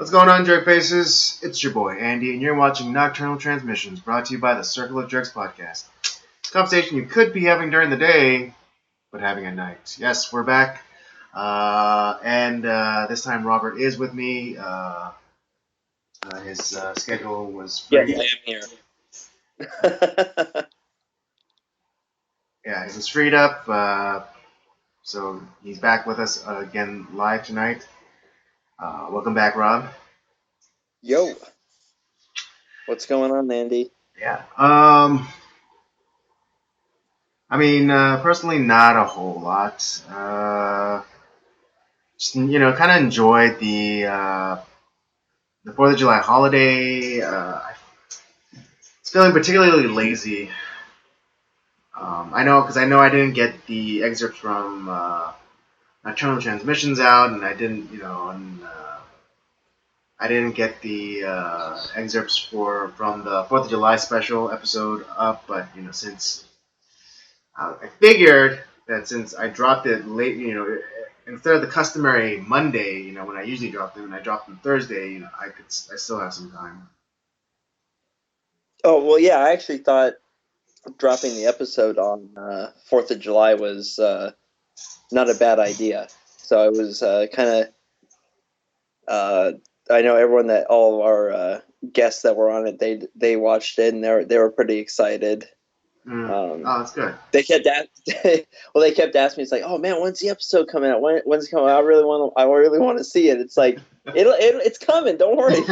What's going on, Jerk Faces? It's your boy, Andy, and you're watching Nocturnal Transmissions, brought to you by the Circle of Jerks podcast. It's a conversation you could be having during the day, but having at night. Yes, we're back. And this time Robert is with me. His schedule was free. Yes, I am here. Yeah, it was freed up, so he's back with us again live tonight. Welcome back, Rob. Yo. What's going on, Andy? Yeah. Personally, not a whole lot. Just, kind of enjoyed the 4th of July holiday. I was feeling particularly lazy. I know I didn't get the excerpts from Nocturnal Transmissions out, and I didn't, I didn't get the excerpts from the 4th of July special episode up, but since I figured that since I dropped it late, instead of the customary Monday, when I usually drop them, and I dropped them Thursday, I still have some time. Oh, well, yeah, I actually thought dropping the episode on 4th of July was not a bad idea. So I was kind of, I know all of our guests that were on it, they watched it, and they were pretty excited. Oh, that's good. They kept asking me, it's like, oh man, when's the episode coming out? When's it coming out? I really want to see it. It's like it's coming. Don't worry.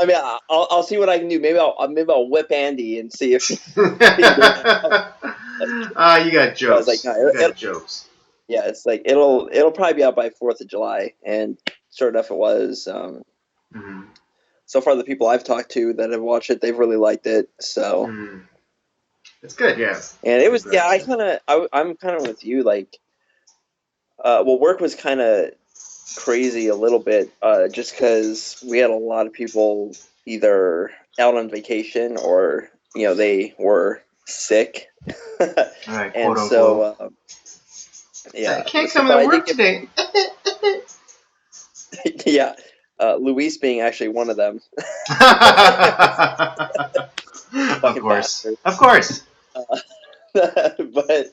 I mean, I'll see what I can do. Maybe I'll whip Andy and see if. You got jokes. Like, no, you got jokes. Yeah, it's like it'll probably be out by 4th of July, and sure enough, it was. So far, the people I've talked to that have watched it, they've really liked it. So it's good, yeah. And it was, yeah. I'm kind of with you. Like, work was kind of crazy a little bit, just because we had a lot of people either out on vacation or they were sick, right, and so I can't come to work today. Yeah. Luis being actually one of them. Of course. But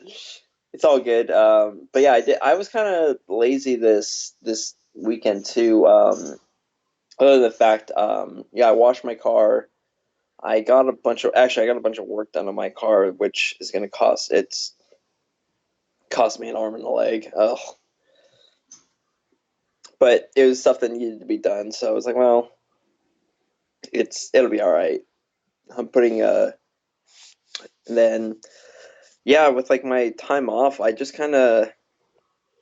it's all good. But yeah, I was kind of lazy this weekend too. Other than the fact, I washed my car. I got a bunch of work done on my car, which is going to cost me an arm and a leg. Ugh. But it was stuff that needed to be done, so I was like, well, it'll be all right. I'm putting and then with like my time off, I just kind of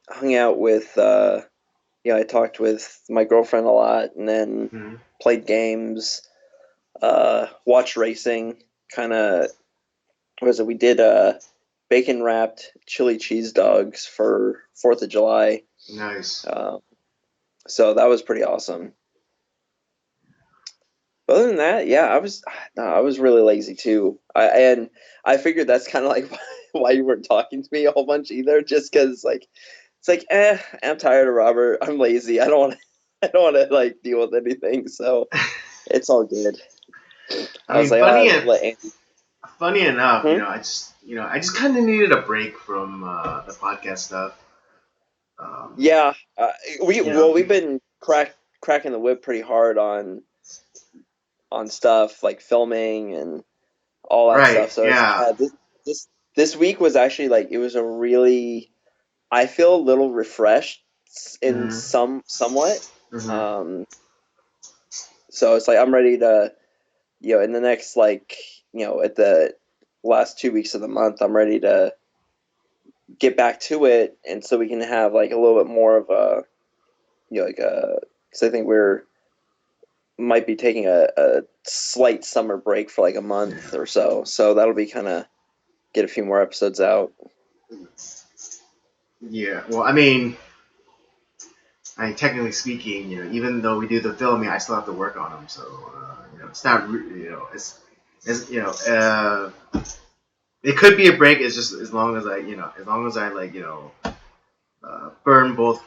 hung out with I talked with my girlfriend a lot, and then played games, watched racing. Kind of we did bacon wrapped chili cheese dogs for 4th of July. Nice. So that was pretty awesome. But other than that, yeah, I was really lazy too. I figured that's kind of like why you weren't talking to me a whole bunch either, just because it's like I'm tired of Robert. I'm lazy. I don't want to like deal with anything. So it's all good. Funny enough, I just kind of needed a break from the podcast stuff. We've been cracking the whip pretty hard on stuff like filming and all that stuff. So this week was actually like it was a really, I feel a little refreshed in somewhat. So it's like I'm ready to in the next at the last 2 weeks of the month, I'm ready to get back to it, and so we can have like a little bit more of a because I think might be taking a slight summer break for like a month or so that'll be kind of get a few more episodes out. Yeah, well, I mean technically speaking, even though we do the filming, I still have to work on them, so it's not it could be a break. It's just as long as I like burn both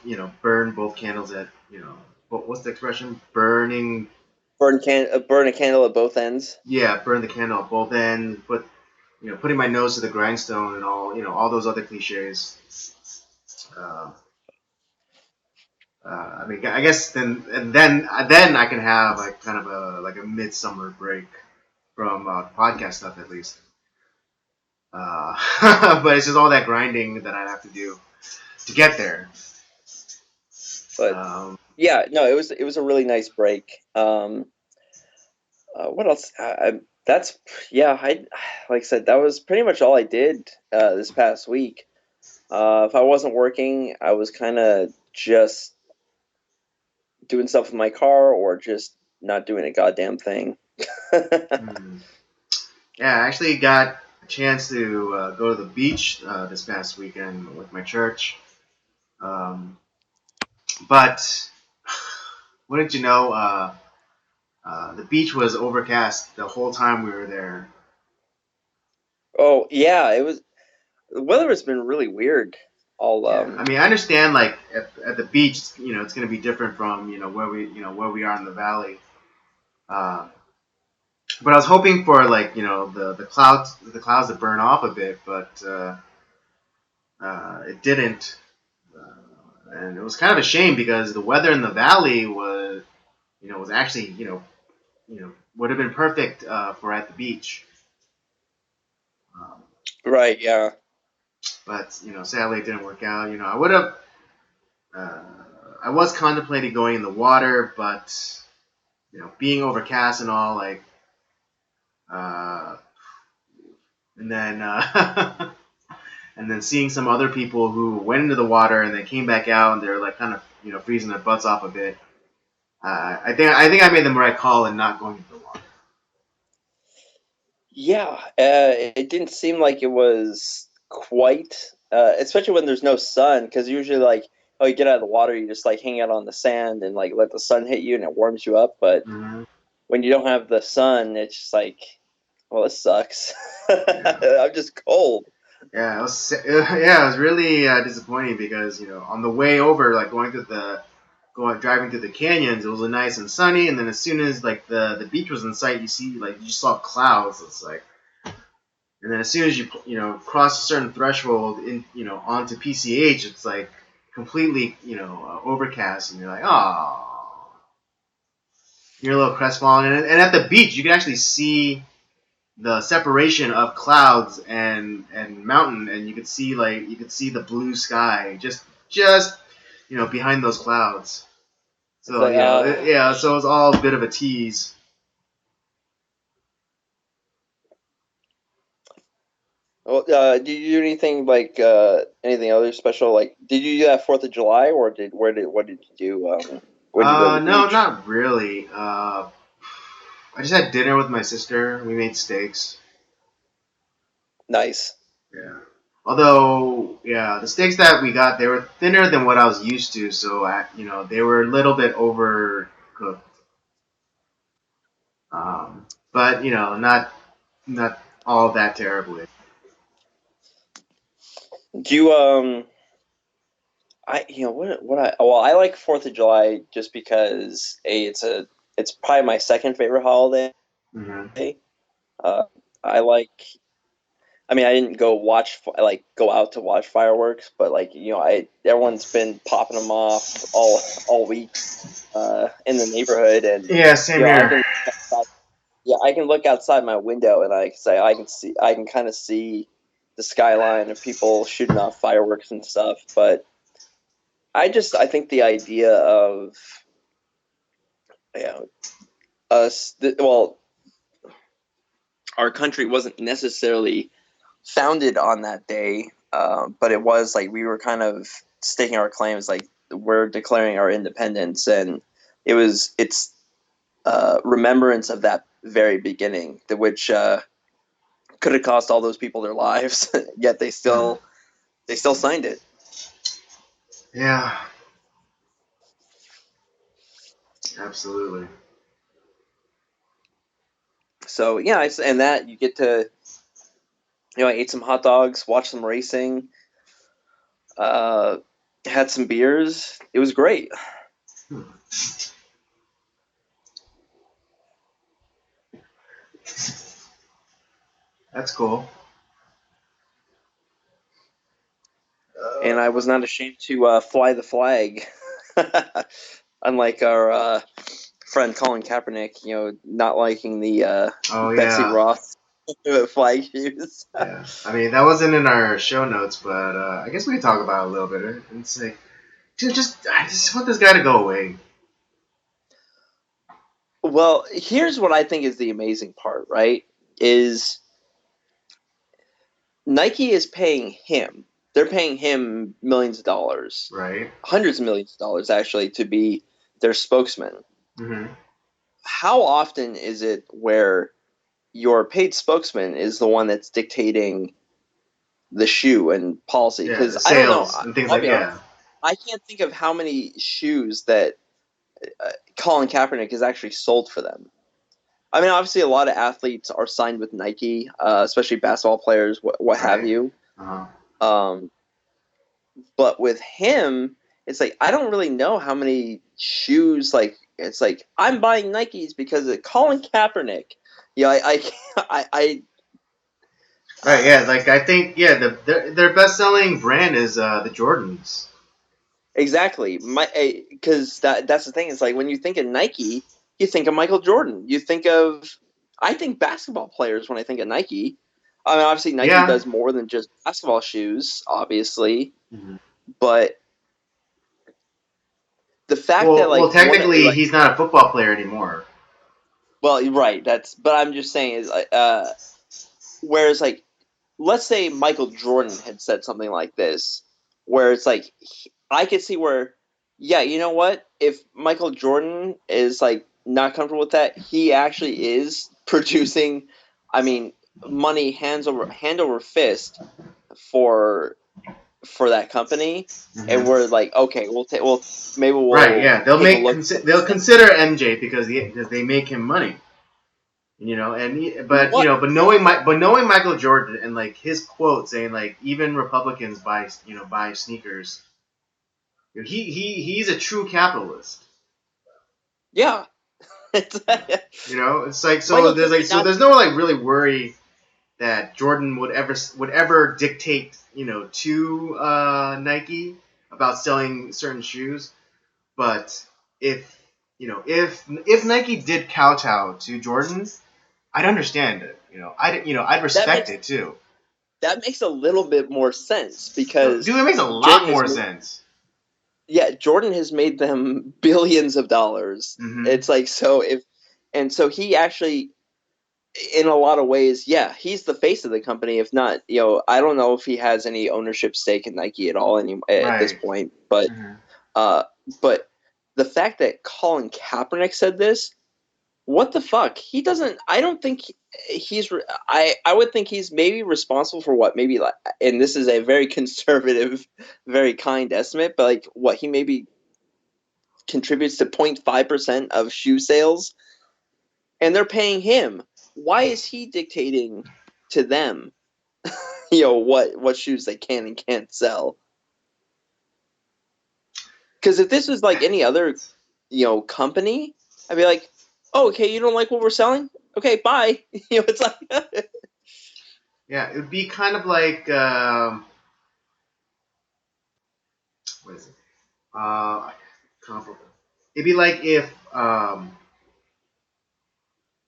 candles at you know, what's the expression? Burning. Burn a candle at both ends. Yeah, burn the candle at both ends. Putting my nose to the grindstone and all those other cliches. Uh, I mean, I guess then I can have like kind of a midsummer break from podcast stuff at least. But it's just all that grinding that I'd have to do to get there. But Um, yeah, no, it was a really nice break. What else? That's yeah. I like I said, that was pretty much all I did this past week. If I wasn't working, I was kind of just doing stuff with my car or just not doing a goddamn thing. hmm. Yeah, I actually got a chance to go to the beach this past weekend with my church. Um, but wouldn't you know, the beach was overcast the whole time we were there. Oh yeah, it was. The weather has been really weird. All Yeah, I mean, I understand like at the beach, it's going to be different from where we are in the valley. Uh, but I was hoping for like the clouds to burn off a bit, but it didn't. And it was kind of a shame because the weather in the valley was actually would have been perfect for at the beach. Um, right, yeah. but sadly it didn't work out. I would have. Uh, I was contemplating going in the water, but being overcast and all, like, uh, and then and then seeing some other people who went into the water and they came back out and they're like kind of freezing their butts off a bit. I think I made the right call in not going into the water. Yeah, it didn't seem like it was quite, especially when there's no sun, because usually like, oh, you get out of the water, you just like hang out on the sand and like let the sun hit you and it warms you up. But Mm-hmm. when you don't have the sun, it's just like, well, this sucks. Yeah. I'm just cold. Yeah, it was really disappointing because on the way over, like going driving through the canyons, it was nice and sunny, and then as soon as like the beach was in sight, you saw clouds. It's like, and then as soon as you cross a certain threshold in onto PCH, it's like completely overcast, and you're like, oh, you're a little crestfallen. And at the beach, you can actually see the separation of clouds and mountain, and you could see the blue sky just behind those clouds. It's So like, yeah, so it was all a bit of a tease. well, did you do anything like anything other special? Like, did you do that Fourth of July, or what did you do? When did you go to the No, beach? not really. I just had dinner with my sister. We made steaks. Nice. Yeah. Although, yeah, the steaks that we got, they were thinner than what I was used to, so they were a little bit overcooked. But not all that terribly. Do you I what I well I like Fourth of July just because it's probably my second favorite holiday. Hmm. Uh, I like. I mean, I didn't go out to watch fireworks, but like I everyone's been popping them off all week in the neighborhood, and Yeah, same I here. can I can look outside my window and I can kind of see the skyline of people shooting off fireworks and stuff, but I think the idea of you know, well, our country wasn't necessarily founded on that day, but it was like we were kind of staking our claims, like we're declaring our independence, and it's remembrance of that very beginning, which could have cost all those people their lives, yet Hmm. they still signed it. Yeah, absolutely. So yeah, and that you get to I ate some hot dogs, watched some racing, uh, had some beers. It was great. Hmm. That's cool. And I was not ashamed to fly the flag. Unlike our friend Colin Kaepernick, not liking the Oh Betsy yeah, Ross flag shoes. yeah. I mean, that wasn't in our show notes, but I guess we can talk about it a little bit. It's like, dude, I just want this guy to go away. Well, here's what I think is the amazing part, right? Is Nike is paying him. They're paying him millions of dollars, Right. hundreds of millions of dollars actually, to be their spokesman. Mm-hmm. How often is it where your paid spokesman is the one that's dictating the shoe and policy? Yeah, Because the I don't know. sales and things I'll like be yeah. honest. I can't think of how many shoes that Colin Kaepernick has actually sold for them. I mean, obviously, a lot of athletes are signed with Nike, especially basketball players, what have Right. you. Uh-huh. Um, but with him, it's like I don't really know how many shoes. Like it's like I'm buying Nikes because of Colin Kaepernick. Yeah, Right. Yeah. Like I think yeah, their best selling brand is the Jordans. exactly. Because that's the thing. It's like when you think of Nike, you think of Michael Jordan. I think basketball players when I think of Nike. I mean, obviously Nike Yeah. does more than just basketball shoes, obviously, Mm-hmm. but the fact that Well, like one technically, like he's not a football player anymore. well, right, that's but I'm just saying is whereas like let's say Michael Jordan had said something like this, where it's like I could see where, yeah, you know what? If Michael Jordan is like not comfortable with that, he actually is producing, I mean, money hand over fist for that company, and Mm-hmm. we're like, okay, maybe Right. we'll Yeah. take a look at They'll this thing. consider MJ because they make him money. But What? but knowing Michael Jordan and like his quote saying like even Republicans buy sneakers. He's a true capitalist. Yeah, it's, It's like Michael Jordan not. there's no like really worry that Jordan would ever dictate to Nike about selling certain shoes. But if Nike did kowtow to Jordan, I'd understand it. I'd That respect makes it too. that makes a little bit more sense because Dude, it makes a lot Jordan has more made, sense. yeah, Jordan has made them billions of dollars. Mm-hmm. It's like so if and so he actually in a lot of ways, yeah, he's the face of the company. If not, I don't know if he has any ownership stake in Nike at all at this Right. point. But Mm-hmm. uh, but the fact that Colin Kaepernick said this, what the fuck? He doesn't. I don't think he's. I would think he's maybe responsible for what maybe like, and this is a very conservative, very kind estimate, but like what he maybe contributes to 0.5% of shoe sales, and they're paying him. Why is he dictating to them? What shoes they can and can't sell? Because if this was like any other company, I'd be like, oh, okay, you don't like what we're selling? Okay, bye. It's like Yeah, it would be kind of like what is it? Comparable. It'd be like if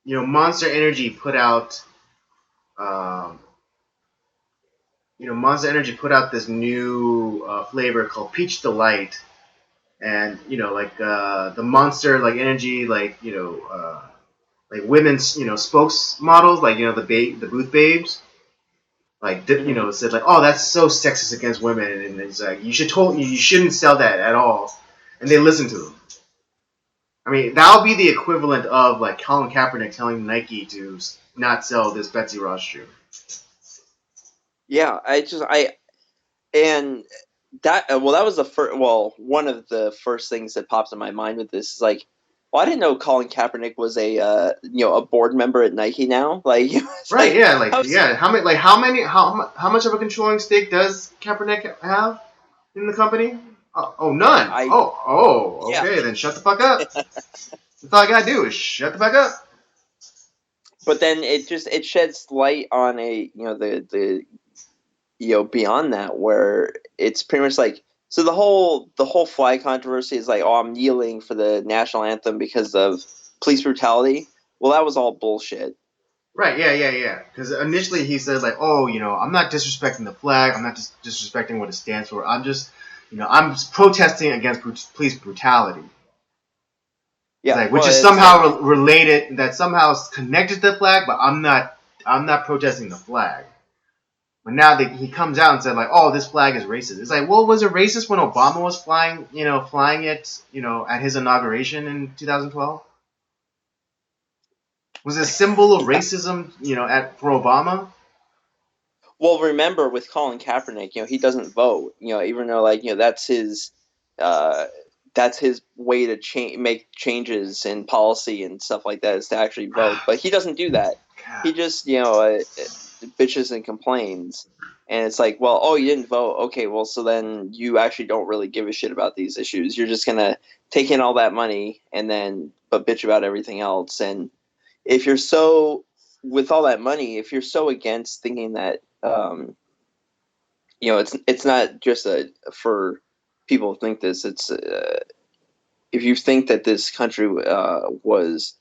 Monster Energy put out um, Monster Energy put out this new flavor called Peach Delight, and the Monster like Energy like women's spokesmodels like the booth babes like Mhm. said like, oh, that's so sexist against women, and it's like you shouldn't sell that at all, and they listen to them. I mean, that would be the equivalent of like Colin Kaepernick telling Nike to not sell this Betsy Ross shoe. Yeah, I and that well that was the first one of the first things that pops in my mind with this is like, well, I didn't know Colin Kaepernick was a board member at Nike now. Like it's Right? like Yeah. how How much of a controlling stake does Kaepernick have in the company? oh, none. I Yeah, Okay. Then shut the fuck up. That's all I gotta do is shut the fuck up. but then it sheds light on a the beyond that, where it's pretty much like, so the whole flag controversy is like, oh, I'm kneeling for the national anthem because of police brutality. Well, that was all bullshit. Right, yeah. Because initially he said like, oh, I'm not disrespecting the flag. I'm not just disrespecting what it stands for. I'm just, I'm just protesting against police brutality. It's Yeah, like, which well, is it's like, somehow related, that somehow is connected to the flag, but I'm not protesting the flag. But now that he comes out and said like, oh, this flag is racist. It's like, well, was it racist when Obama was flying it, at his inauguration in 2012? Was it a symbol of racism, for Obama? well, remember with Colin Kaepernick, he doesn't vote. Even though, like, uh, that's his way to make changes in policy and stuff like that, is to actually vote. But he doesn't do that. God. He just bitches and complains. And it's like, well, oh, you didn't vote. Okay, well, so then you actually don't really give a shit about these issues. You're just gonna take in all that money and then but bitch about everything else. And if you're so with all that money, if you're so against thinking that it's not just a for people to think this. It's if you think that this country was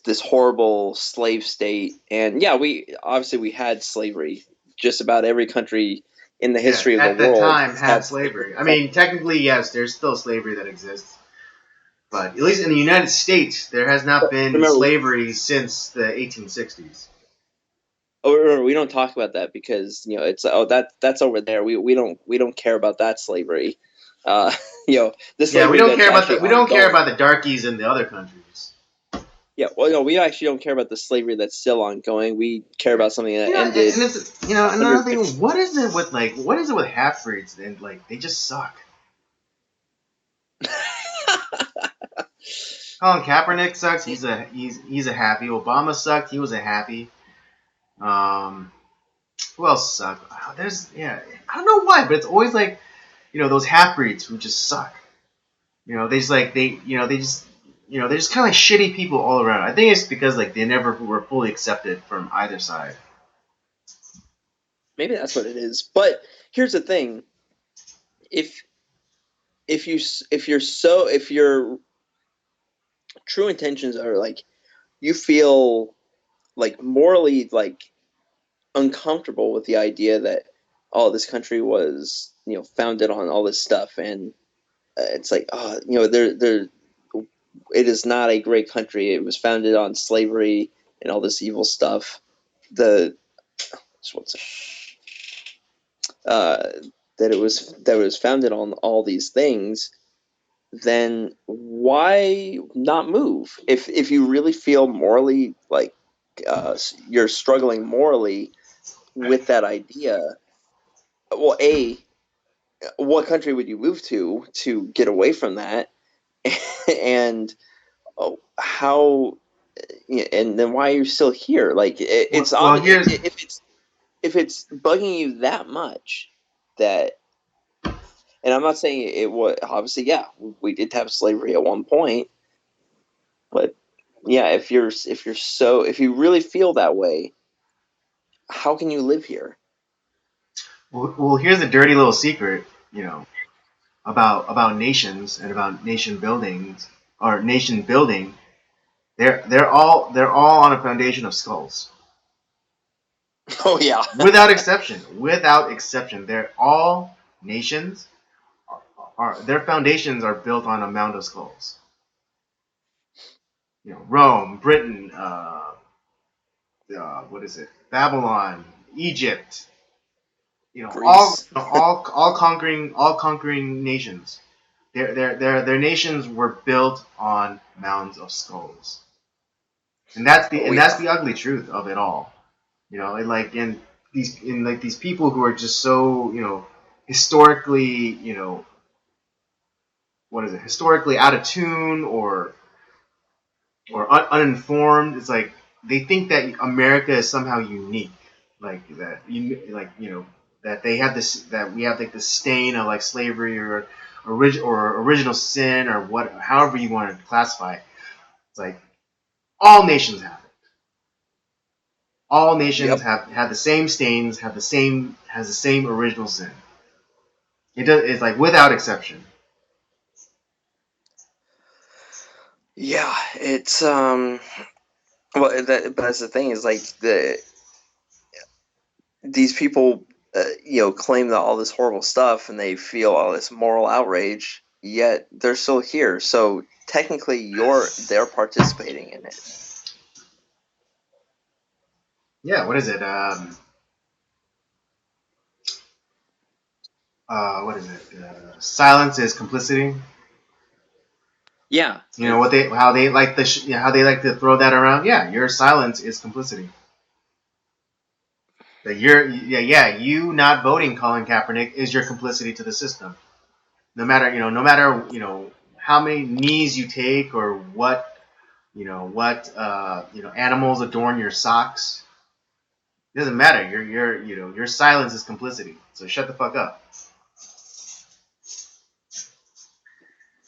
this horrible slave state, and yeah, we had slavery. Just about every country in the Yeah, history of the at the world time has had had slavery slavery. at I some mean, point. technically, yes, there's still slavery that exists, but at least in the United States, there has not But been remember, slavery since the 1860s. remember, we don't talk about that because it's, oh, that's over there. We don't care about that slavery. Uh, the Yeah, we slavery don't that's care about the actually we don't care ongoing. about the darkies in the other countries. Yeah, well, no, we actually don't care about the slavery that's still ongoing. We care Yeah, about something that ended and it's another 150. thing. What is it with half breeds and like they just suck. Colin Kaepernick sucks. He's a happy. Obama sucked. He was a happy. Um, who else sucked? There's I don't know why, but it's always like those half breeds who just suck. They just like they just they're just kind of like shitty people all around. I think it's because like they never were fully accepted from either side. Maybe that's what it is. But here's the thing: if if your true intentions are like, you feel like morally like uncomfortable with the idea that, oh, this country was founded on all this stuff, and it's like, oh, there it is not a great country. It was founded on slavery and all this evil stuff. The what's uh, that it was founded on all these things, then why not move? If you really feel morally like you're struggling morally with that idea, well, what country would you move to get away from that? And how, and then why are you still here? Like, it's Well, obvious here's if it's bugging you that much, that, and I'm not saying it was obviously, yeah, we did have slavery at one point, but yeah, if you really feel that way, how can you live here? here's a dirty little secret. About nations and about nation buildings or nation building. They're all on a foundation of skulls. Oh yeah. Without exception. Without exception. They're all nations are their foundations are built on a mound of skulls. Rome, Britain, what is it? Babylon, Egypt. All Greece. all conquering nations. Their nations were built on mounds of skulls, Oh and yeah. that's the ugly truth of it all. And like these people who are just so historically what is it, historically out of tune or uninformed. It's like they think that America is somehow unique, like that. that they have this, that we have like this stain of like slavery or original sin or what, however you want to classify it. It's like all nations have it. All nations Yep. have the same stains, has the same original sin. It does. It's like without exception. Yeah, it's well, but that's the thing is like these people, claim that all this horrible stuff and they feel all this moral outrage, yet they're still here. So technically, they're participating in it. Yeah. What is it? What is it? Silence is complicity. Yeah, You know what they how they like how they like to throw that around. Yeah, your silence is complicity. That you not voting Colin Kaepernick is your complicity to the system. No matter how many knees you take or what animals adorn your socks. It doesn't matter. Your silence is complicity. So shut the fuck up.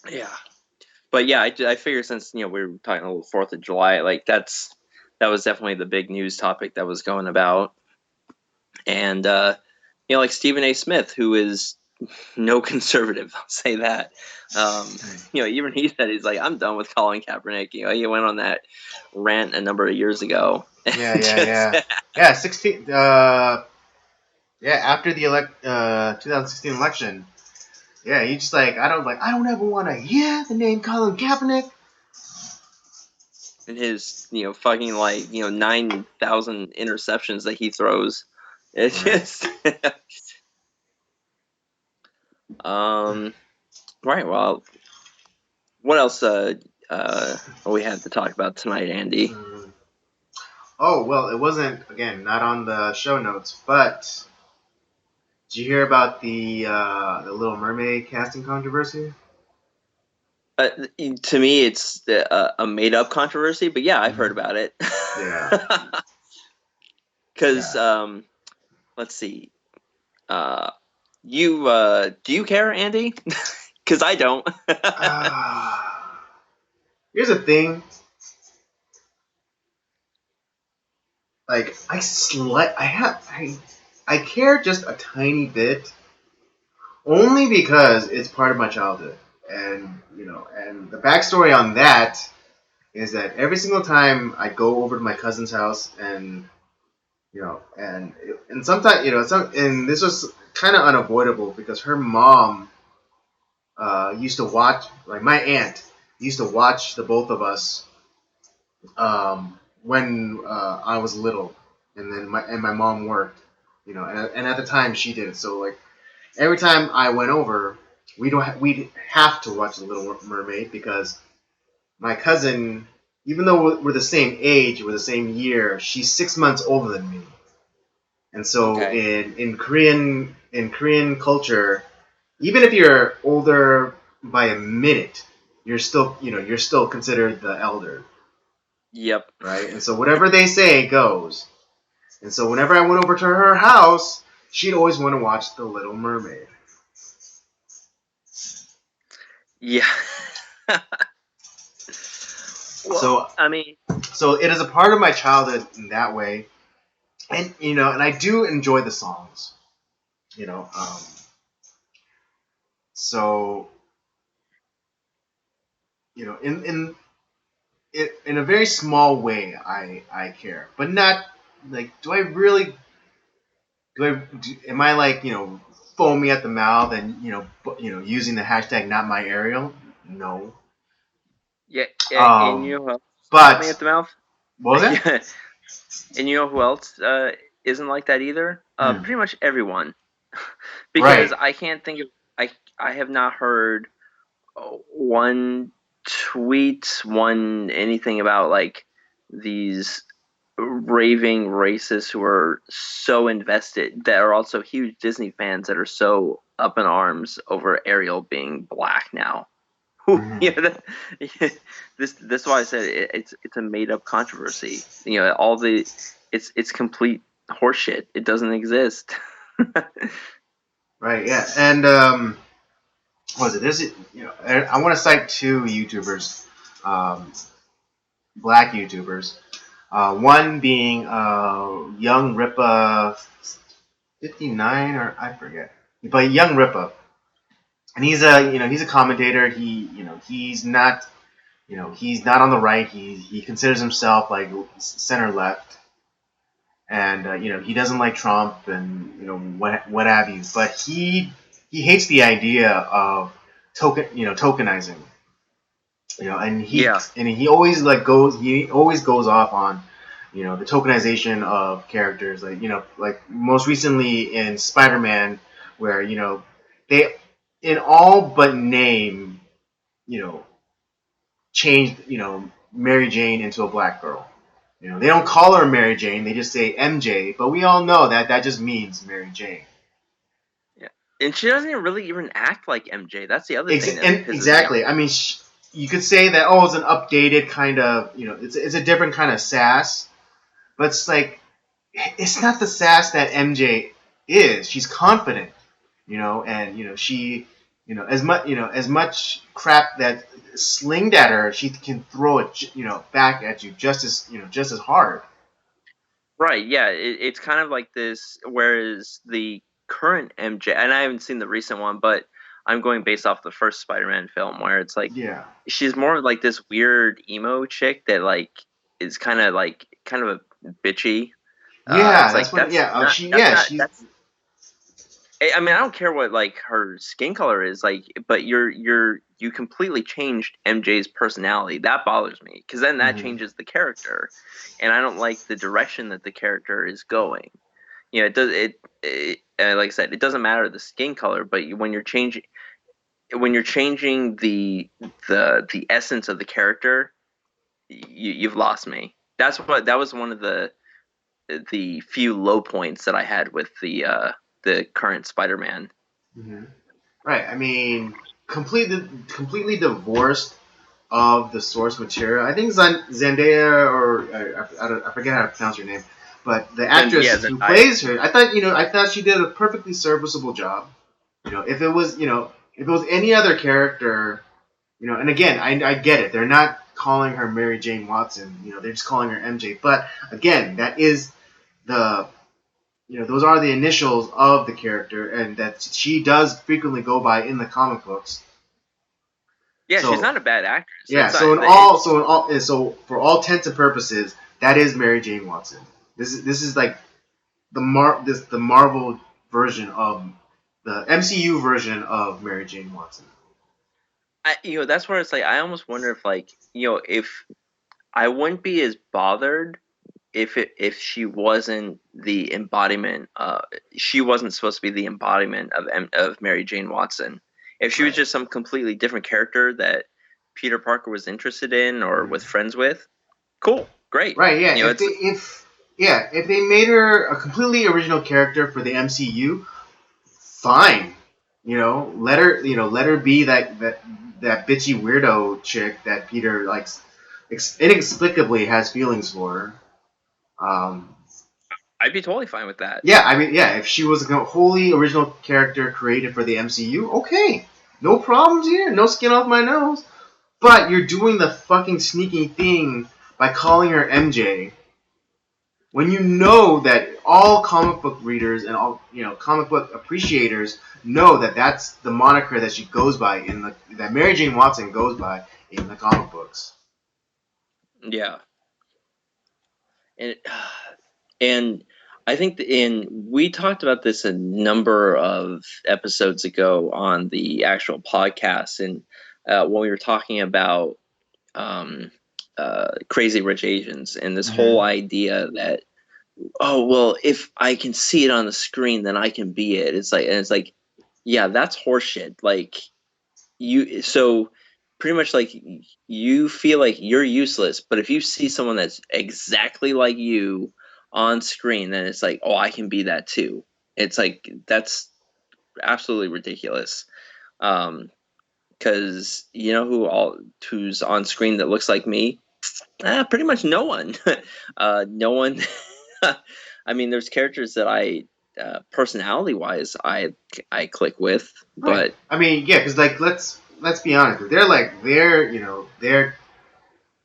yeah. But yeah, I figure since we were talking a little Fourth of July, like that was definitely the big news topic that was going about, and like Stephen A. Smith, who is no conservative, I'll say that. Even he said he's like, I'm done with Colin Kaepernick. He went on that rant a number of years ago. Yeah, And yeah, just yeah, yeah. 16. Yeah. After the 2016 election. Yeah, he just I don't ever want to hear the name Colin Kaepernick. in his fucking like 9,000 interceptions that he throws. It's Right. just um right. Well, what else we had to talk about tonight, Andy? Mm. Oh well, it wasn't again not on the show notes, but did you hear about the Little Mermaid casting controversy? Uh, to me, it's a made up controversy, but yeah, I've heard Mm-hmm. about it. Yeah, Because yeah. let's see, uh, you do you care, Andy? Because I don't. Uh, here's the thing. Like I care just a tiny bit, only because it's part of my childhood, and the backstory on that is that every single time I go over to my cousin's house and sometimes and this was kind of unavoidable because her mom used to watch, like my aunt used to watch the both of us when I was little, and then my mom worked, and at the time she did it. So like every time I went over, we'd have to watch The Little Mermaid because my cousin, even though we're the same age, we're the same year, she's 6 months older than me. And so Okay. in Korean culture, even if you're older by a minute, you're still considered the elder, Yep. right? And so whatever they say goes. And so whenever I went over to her house, she'd always want to watch The Little Mermaid. Yeah. Well, So I mean, so it is a part of my childhood in that way, and I do enjoy the songs, you know. So in a very small way, I care, but not like. Do I really? Am I like foamy at the mouth and using the hashtag not my Ariel? No. yeah, and Um, who else foaming at but the mouth? what was that? Yeah, and who else isn't like that either? Hmm. Pretty much everyone, because Right. I can't think of I have not heard one tweet, one anything about like these raving racists who are so invested that are also huge Disney fans that are so up in arms over Ariel being black now. Hmm. Yeah, this is why I said it's a made up controversy. All the it's complete horseshit. It doesn't exist. Right. Yeah. And what was it? I want to cite two YouTubers, um, black YouTubers. One being Young Ripa 59 or I forget, but Young Ripa, and he's a commentator. He's not on the right. He considers himself like center left, and he doesn't like Trump and what have you. But he hates the idea of tokenizing. And Yeah. he always goes off on the tokenization of characters, like most recently in Spider-Man, where they in all but name you know changed Mary Jane into a black girl. They don't call her Mary Jane, they just say MJ, but we all know that that just means Mary Jane. Yeah. And she doesn't really even act like MJ. That's the other thing that And pisses me off. exactly, I mean, you could say that, oh, it's an updated kind of, it's a different kind of sass, but it's like it's not the sass that MJ is. She's confident, and she, as much crap that slinged at her, she can throw it, back at you just as hard. Right, yeah, it's kind of like this. Whereas the current MJ, and I haven't seen the recent one, but I'm going based off the first Spider-Man film, where it's like Yeah, she's more of like this weird emo chick that like is kind of a bitchy. yeah, It's that's like what. Yeah, she's. that's. I mean, I don't care what like her skin color is like, but you completely changed MJ's personality. That bothers me because then that Mhm. changes the character, and I don't like the direction that the character is going. Like I said, it doesn't matter the skin color, but when you're changing the essence of the character, you've lost me. That was one of the few low points that I had with the current Spider-Man. Mhm. Right. I mean, completely divorced of the source material. I think Zendaya, or I forget how to pronounce her name, but the Then yeah, actress who Zendaya. plays her, I thought she did a perfectly serviceable job. If it was any other character, and again, I get it. They're not calling her Mary Jane Watson. They're just calling her MJ. But again, that is the those are the initials of the character, and that she does frequently go by in the comic books. Yeah, she's So not a bad actress. yeah, It's not. It's so for all intents and purposes, that is Mary Jane Watson. This is like the Marvel version of the MCU version of Mary Jane Watson. that's where it's like I almost wonder if like if I wouldn't be as bothered if she wasn't the embodiment. She wasn't supposed to be the embodiment of Mary Jane Watson. If she was Right. just some completely different character that Peter Parker was interested in or was Mm-hmm. friends with, cool, great. Right. Yeah. It's If they made her a completely original character for the MCU, fine. Let her be that bitchy weirdo chick that Peter likes inexplicably has feelings for. Um, I'd be totally fine with that. yeah, I mean, yeah, if she was a wholly original character created for the MCU, okay, no problems here, no skin off my nose. But you're doing the fucking sneaky thing by calling her MJ when you know that all comic book readers and all comic book appreciators know that that's the moniker that she goes by that Mary Jane Watson goes by in the comic books. Yeah, and and I think we talked about this a number of episodes ago on the actual podcast, and when we were talking about um, Crazy Rich Asians and this whole Mm-hmm. idea that, oh well, if I can see it on the screen, then I can be it. It's like, yeah, that's horseshit. Like so pretty much like you feel like you're useless, but if you see someone that's exactly like you on screen, then it's like, oh, I can be that too. It's like that's absolutely ridiculous. Um, because who's on screen that looks like me? Pretty much no one. No one. I mean, there's characters that I personality wise, I click with, Right. but I mean, yeah, because like let's be honest, they're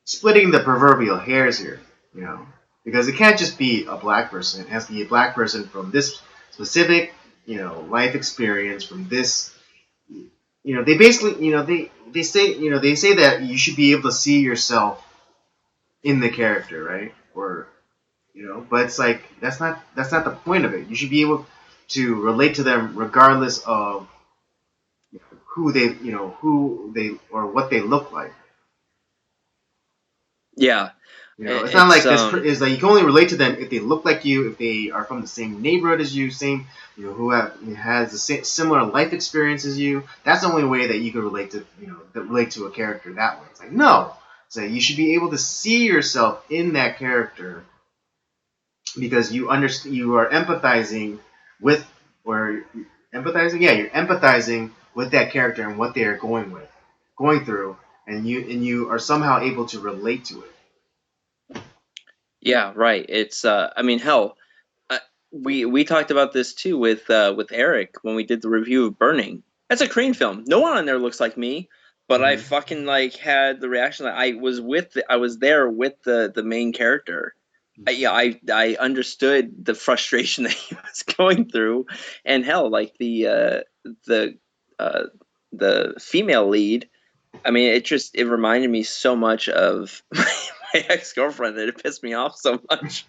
splitting the proverbial hairs here, you know, because it can't just be a black person. It has to be a black person from this specific, life experience from this. They basically, they say that you should be able to see yourself in the character, right? Or but it's like that's not the point of it. You should be able to relate to them regardless of who they or what they look like. yeah, It's not it's like this. Is like you can only relate to them if they look like you, if they are from the same neighborhood as you, same, who has the same similar life experience as you. That's the only way that you can relate to, that relate to a character that way. It's like no, it's like you should be able to see yourself in that character because you are empathizing with or empathizing, yeah, you're empathizing with that character and what they are going through, and you are somehow able to relate to it. yeah, right. It's I mean, hell, uh, we talked about this too with Eric when we did the review of Burning. That's a Korean film. No one on there looks like me, but I Mm-hmm. fucking like had the reaction that I was there with the main character. Yeah, I understood the frustration that he was going through, and hell, like the uh, the female lead. I mean, it reminded me so much of my ex girlfriend that it pissed me off so much.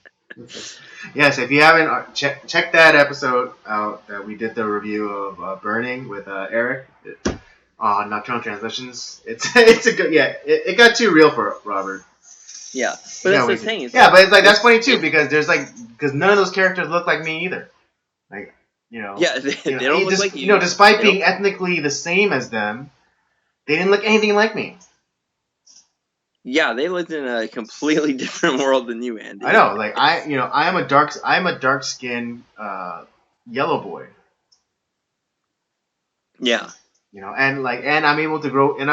Yes, if you haven't check that episode out that we did the review of Burning with Eric on Nocturnal Transmissions. It's a good, yeah. It got too real for Robert. Yeah, It but that's got the way too. thing. It's Yeah, like but it's like that's funny too it's because none of those characters look like me either. Like yeah, they don't look like you. despite They being don't. ethnically the same as them, they didn't look anything like me. Yeah, they lived in a completely different world than you, I Andy. know, like I'm a dark skinned yellow boy. Yeah, And I'm able to grow, and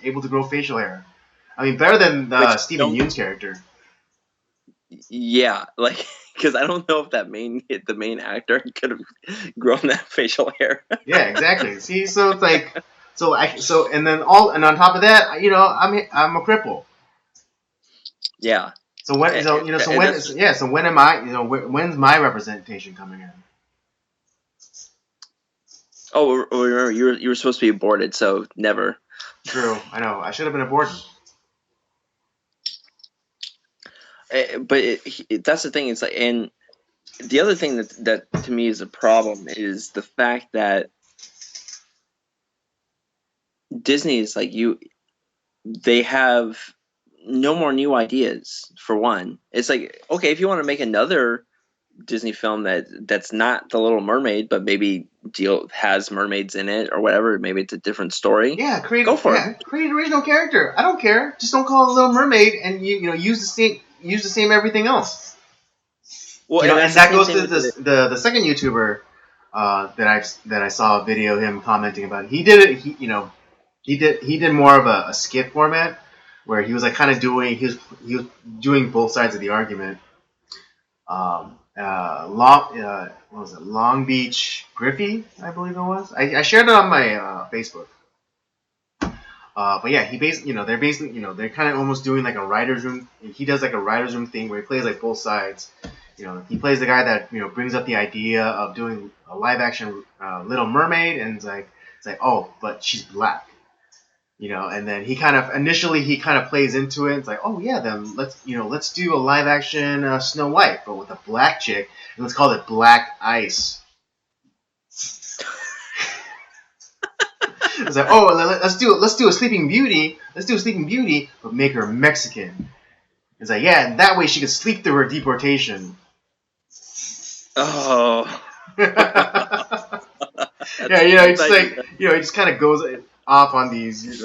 able to grow facial hair. I mean, better than which Stephen don't. Yoon's character. Yeah, like because I don't know if the main actor could have grown that facial hair. Yeah, exactly. See, so it's like, and then and on top of that, I'm a cripple. Yeah, So when, and, so you know, so and when, that's yeah, so when am I, when's my representation coming in? remember you were supposed to be aborted, so never. True, I know. I should have been aborted. But that's the thing. It's like, and the other thing that to me is a problem is the fact that Disney is like they have no more new ideas for one. It's like, okay, if you want to make another Disney film that's not The Little Mermaid, but maybe has mermaids in it or whatever, maybe it's a different story. Yeah, Go for it. create an original character. I don't care. Just don't call it Little Mermaid, and use the same everything else. Well, and that's And the that same goes thing to with the the second YouTuber that I saw a video of him commenting about. He did it. He did more of a skit format where he was like kind of doing he was doing both sides of the argument. What was it? Long Beach Griffey, I believe it was. I shared it on my Facebook. But yeah, they're basically, they're kind of almost doing like a writer's room. He does like a writer's room thing where he plays like both sides. He plays the guy that brings up the idea of doing a live action Little Mermaid, and it's like, oh, but she's black. And then he kind of plays into it. It's like, oh yeah, then let's do a live action Snow White, but with a black chick, and let's call it Black Ice. It's like, oh, let's do a Sleeping Beauty. Let's do a Sleeping Beauty, but make her Mexican. It's like, yeah, and that way she could sleep through her deportation. oh, Yeah, that's it's just I did like, that. it just kind of goes off on these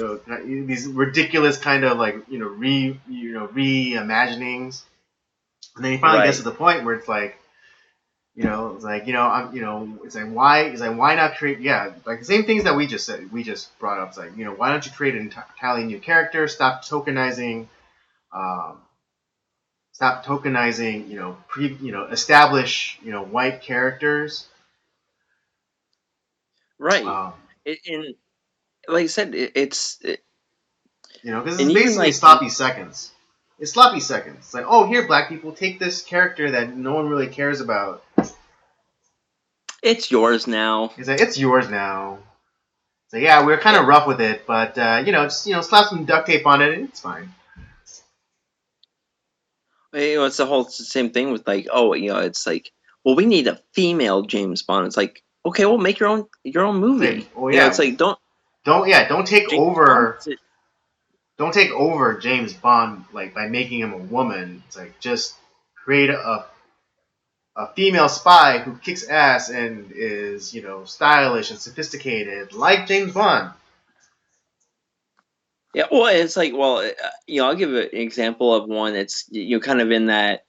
ridiculous kind of like reimaginings, and then he finally gets to Right. the point where it's like, it's like, it's like why not create, yeah, like the same things that we just brought up. It's like, why don't you create an entirely new character? Um, stop tokenizing, establish, white characters. Right. Um, And like I said, because and it's even basically like sloppy seconds. It's sloppy seconds. It's like, oh, here, black people, take this character that no one really cares about. it's yours now. It's like, it's yours now. So yeah, we're kind of rough with it, but just slap some duct tape on it, and it's fine. It's the whole same thing with like, oh, it's like, well, we need a female James Bond. It's like, okay, well, make your own It's like, movie. oh It's yeah, like, don't don't take James Bond. over, don't take over James Bond like by making him a woman. It's like just create a female spy who kicks ass and is stylish and sophisticated like James Bond. Yeah, well, it's like, well, I'll give an example of one that's kind of in that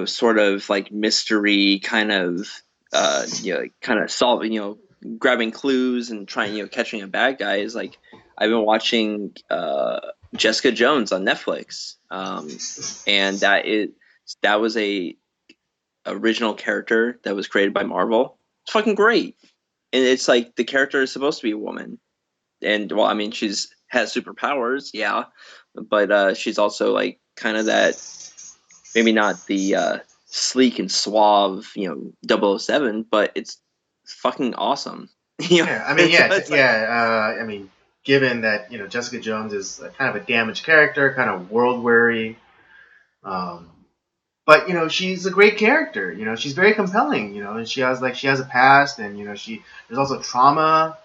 sort of like mystery kind of kind of solving grabbing clues and trying catching a bad guy is like I've been watching Jessica Jones on Netflix, and that was a original character that was created by Marvel. It's fucking great, and it's like the character is supposed to be a woman, and well, I mean, she's has superpowers, yeah, but she's also like kind of that maybe not the sleek and suave, 007, but it's fucking awesome. Yeah, I mean, It's, yeah, it's like yeah. I mean, given that Jessica Jones is kind of a damaged character, kind of world weary, um, but she's a great character. She's very compelling. And she has a past, and there's also trauma.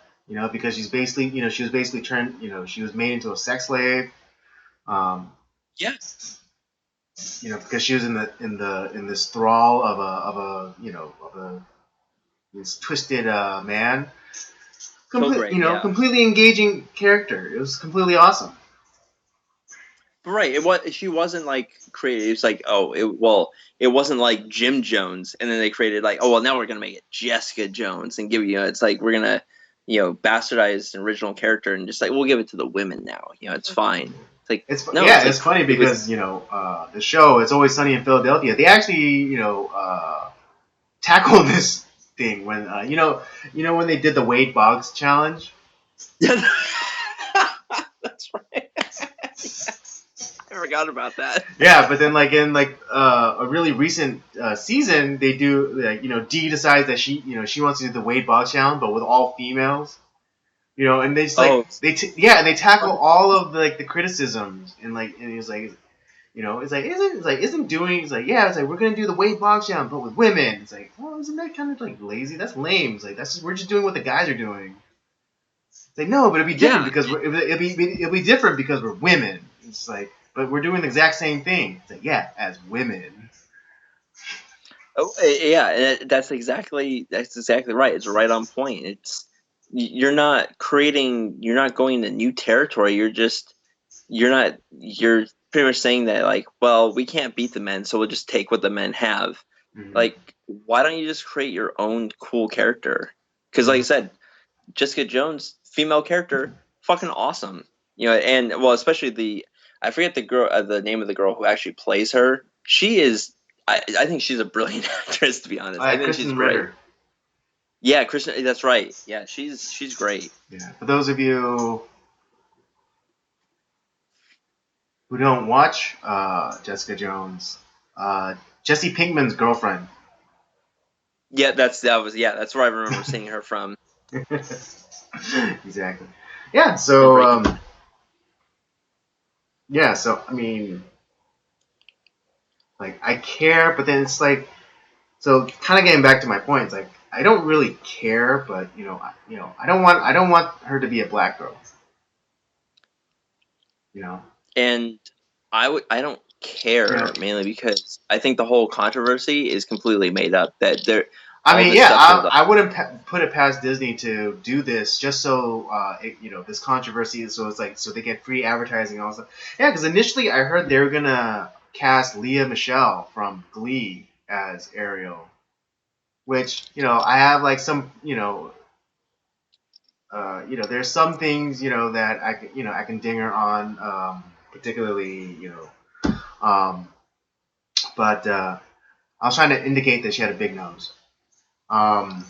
Because she was basically turned. She was made into a sex slave. Um, yeah, because she was in this thrall of this twisted man. Kilgrave, yeah. Completely engaging character. It was completely awesome. But right, she wasn't like created. It's like it wasn't like Jim Jones, and then they created like oh well now we're gonna make it Jessica Jones and give it's like we're gonna bastardize an original character and just like we'll give it to the women now. It's fine. It's like no, it's It's like funny it was because the show It's Always Sunny in Philadelphia. They actually tackled this thing when when they did the Wade Boggs challenge. yeah. That's right. I forgot about that. Yeah, but then like in a really recent season, they do like Dee decides that she wants to do the Wade Boggs challenge, but with all females. And they just Oh, and they tackle all of the criticisms and he was like it's like yeah, it's like we're gonna do the Wade Boggs challenge but with women. It's like, well, isn't that kind of like lazy? That's lame. It's like we're just doing what the guys are doing. It's like, no, but it'd be different yeah. because it'll be different because we're women. It's like, but we're doing the exact same thing. It's like, yeah, as women. Oh, yeah. That's exactly right. It's right on point. You're not going to new territory. You're pretty much saying that like, well, we can't beat the men, so we'll just take what the men have. Mm-hmm. Like, why don't you just create your own cool character? Because, like I said, Jessica Jones, female character, fucking awesome. And well, especially I forget the name of the girl who actually plays her. She is, I think she's a brilliant actress. To be Oh honest, I yeah, think she's Kristen great. Ritter. Yeah, Kristen, that's right. Yeah, she's great. Yeah, for those of you who don't watch Jessica Jones, Jesse Pinkman's girlfriend. Yeah, that's where I remember seeing her from. Exactly. Yeah. And So Breaking. yeah. So I mean, like I care, but then it's like so kind of getting back to my point. It's like I don't really care, but I don't want her to be a black girl. You know. And I don't You know. care mainly because I think the whole controversy is completely made up. That there I all mean, this yeah, stuff of the I wouldn't put it past Disney to do this just so this controversy, so it's like so they get free advertising and all stuff. Yeah, because initially I heard they were gonna cast Leah Michele from Glee as Ariel, which I have like some there's some things that I can ding her on, particularly um but I was trying to indicate that she had a big nose. Um,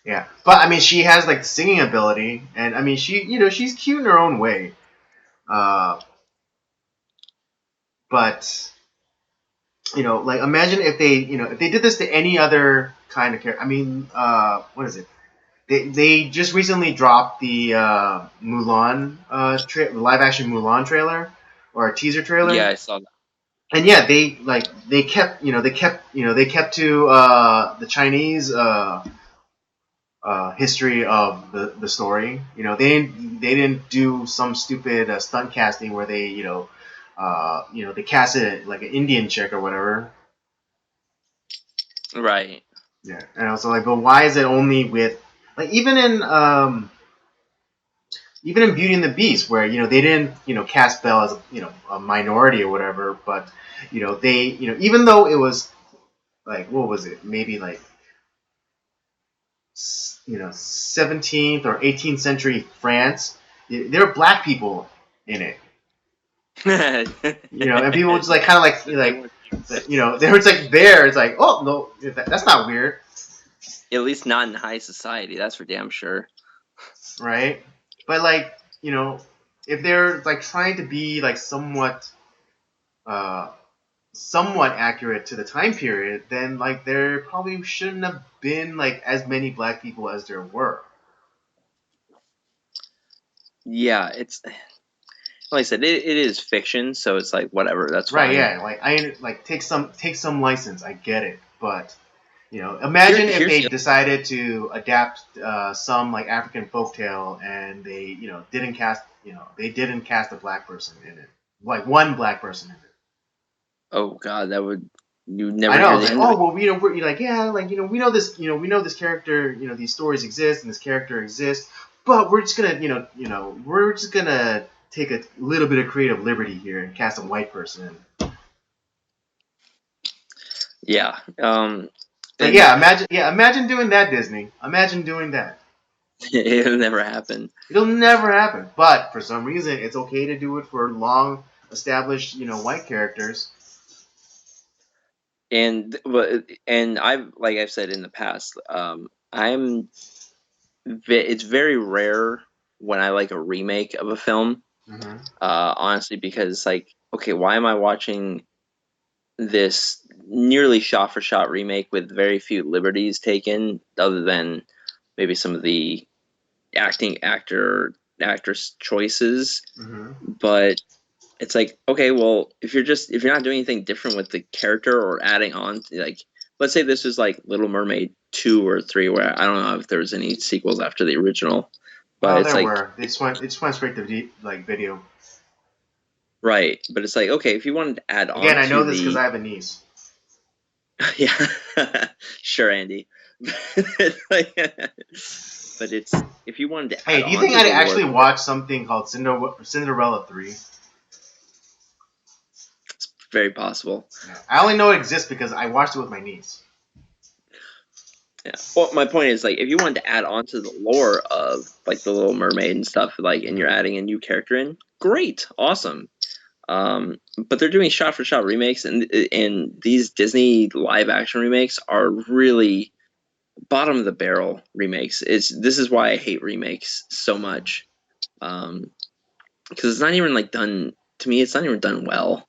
yeah, but I mean, she has like the singing ability, and I mean, she's cute in her own way. Uh, but like imagine if they did this to any other kind of character. I mean, what is it? They just recently dropped the Mulan live action Mulan trailer or a teaser Yeah, trailer, I saw that. and yeah, they kept to the Chinese history of the story. They didn't do some stupid stunt casting where they they casted like an Indian chick or whatever. Right. Yeah, and I was like, but why is it only with like even in Beauty and the Beast, where they didn't cast Belle as a minority or whatever, but they even though it was like what was it maybe like 17th or 18th century France, there are black people in it, and people just like kind of But they weren't they were just like there. It's like, oh no, that's not weird, at least not in high society. That's for damn sure. right? But like if they're like trying to be like uh, somewhat accurate to the time period, then like there probably shouldn't have been like as many black people as there were. Yeah, it's like I said, it is fiction, so it's like whatever, that's Right? fine. Yeah. Like I like take some license. I get it, but Here, imagine if here's they the decided to adapt some like African folktale and they they didn't cast a black person in it, like one black person in it. oh god, that would you would I never know. hear It's the like, end of oh it. well, we're like, yeah, like we know this character, these stories exist and this character exists, but we're just gonna, we're just gonna take a little bit of creative liberty here and cast a white person. Yeah, Like, and imagine doing that, Disney. Imagine doing that. it'll never happen. It'll never happen. But for some reason, it's okay to do it for long established, white characters. And I've like I've said in the past, it's very rare when I like a remake of a film. Mm-hmm. Honestly, because like, okay, why am I watching this nearly shot for shot remake with very few liberties taken, other than maybe some of the actress choices? Mm-hmm. But it's like, okay, well, if you're not doing anything different with the character or adding on, like, let's say this is like Little Mermaid 2 or 3, where I don't know if there was any sequels after the original, but Well, it's there like, were. It just went straight to like video. right, but it's like, okay, if you wanted to add Again, on I to know this because the, I have a niece. yeah, sure, Andy. Like, but it's if you wanted to add Hey, do you on think to I'd the lore, actually watch something called Cinderella 3? it's very possible. Yeah. I only know it exists because I watched it with my niece. Yeah. Well, my point is, like, if you wanted to add on to the lore of like the Little Mermaid and stuff, like, and you're Mm-hmm. adding a new character in, great, awesome. But they're doing shot for shot remakes, and these Disney live action remakes are really bottom of the barrel remakes. This is why I hate remakes so much. Because it's not even like done to me. It's not even done well.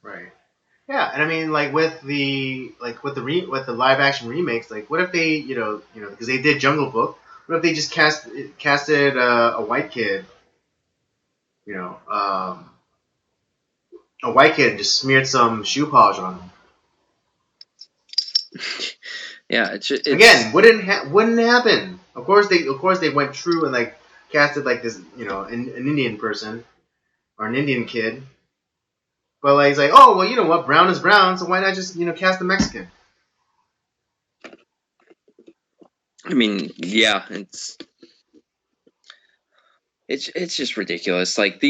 Right. Yeah, and I mean, like with the live action remakes, like what if they, because they did Jungle Book, what if they just casted a white kid, you know, um, a white kid and just smeared some shoe polish on him? Yeah, Again, wouldn't happen. Of course they went true and like casted like this, an Indian person or an Indian kid, but like it's like, oh well, you know what, brown is brown, so why not just cast a Mexican? I mean, yeah, it's just ridiculous. Like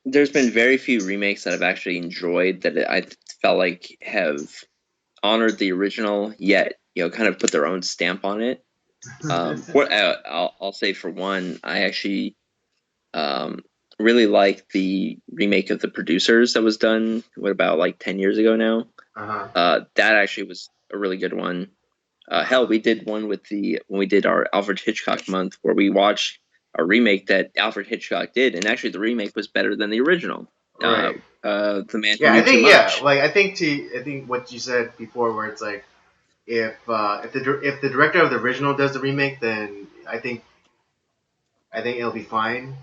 there's been very few remakes that I've actually enjoyed that I felt like have honored the original, yet kind of put their own stamp on it. I'll say for one, I actually um really like the remake of The Producers that was done, what, about like 10 years ago now. Uh huh. That actually was a really good one. Hell, Uh, we did one with the when we did our Alfred Hitchcock month where we watched a remake that Alfred Hitchcock did, and actually the remake was better than the original. right. The Man Who Yeah, I Knew Too think yeah, Much. like I think what you said before, where it's like if the director of the original does the remake, then I think it'll be fine.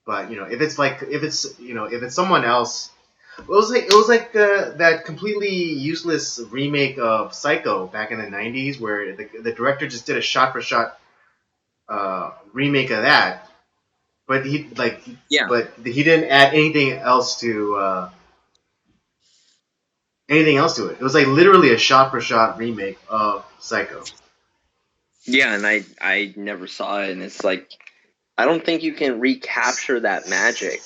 But if it's like if it's someone else, it was like that completely useless remake of Psycho back in the '90s, where the director just did a shot for shot remake of that, but Yeah, he didn't add anything else to it. It was like literally a shot for shot remake of Psycho. yeah, and I never saw it, and it's like I don't think you can recapture that magic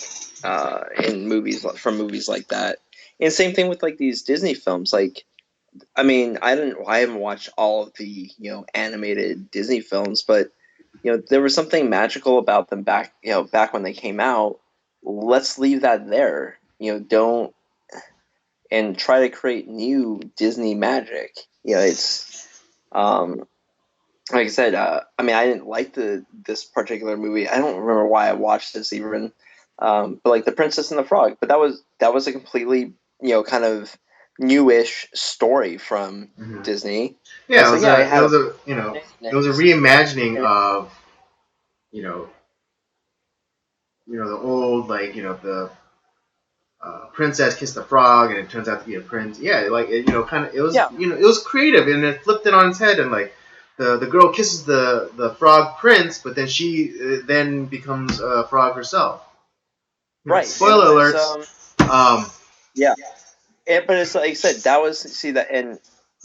in movies from movies like that. And same thing with like these Disney films. Like, I mean, I haven't watched all of the animated Disney films, but there was something magical about them back when they came out. Let's leave that there. Don't and try to create new Disney magic. It's um, like I said. I mean, I didn't like this particular movie. I don't remember why I watched this even. But like The Princess and the Frog, but that was a completely kind of newish story from Mm-hmm. Disney. And Yeah, so yeah, I it had a was a it was a reimagining and of you know the old the princess kissed the frog and it turns out to be a prince. Yeah, like kind of it was yeah, it was creative and it flipped it on its head and like the girl kisses the frog prince, but then she then becomes a frog herself. right. And it Spoiler was alerts. Um, yeah. But it's like I said, that was see that and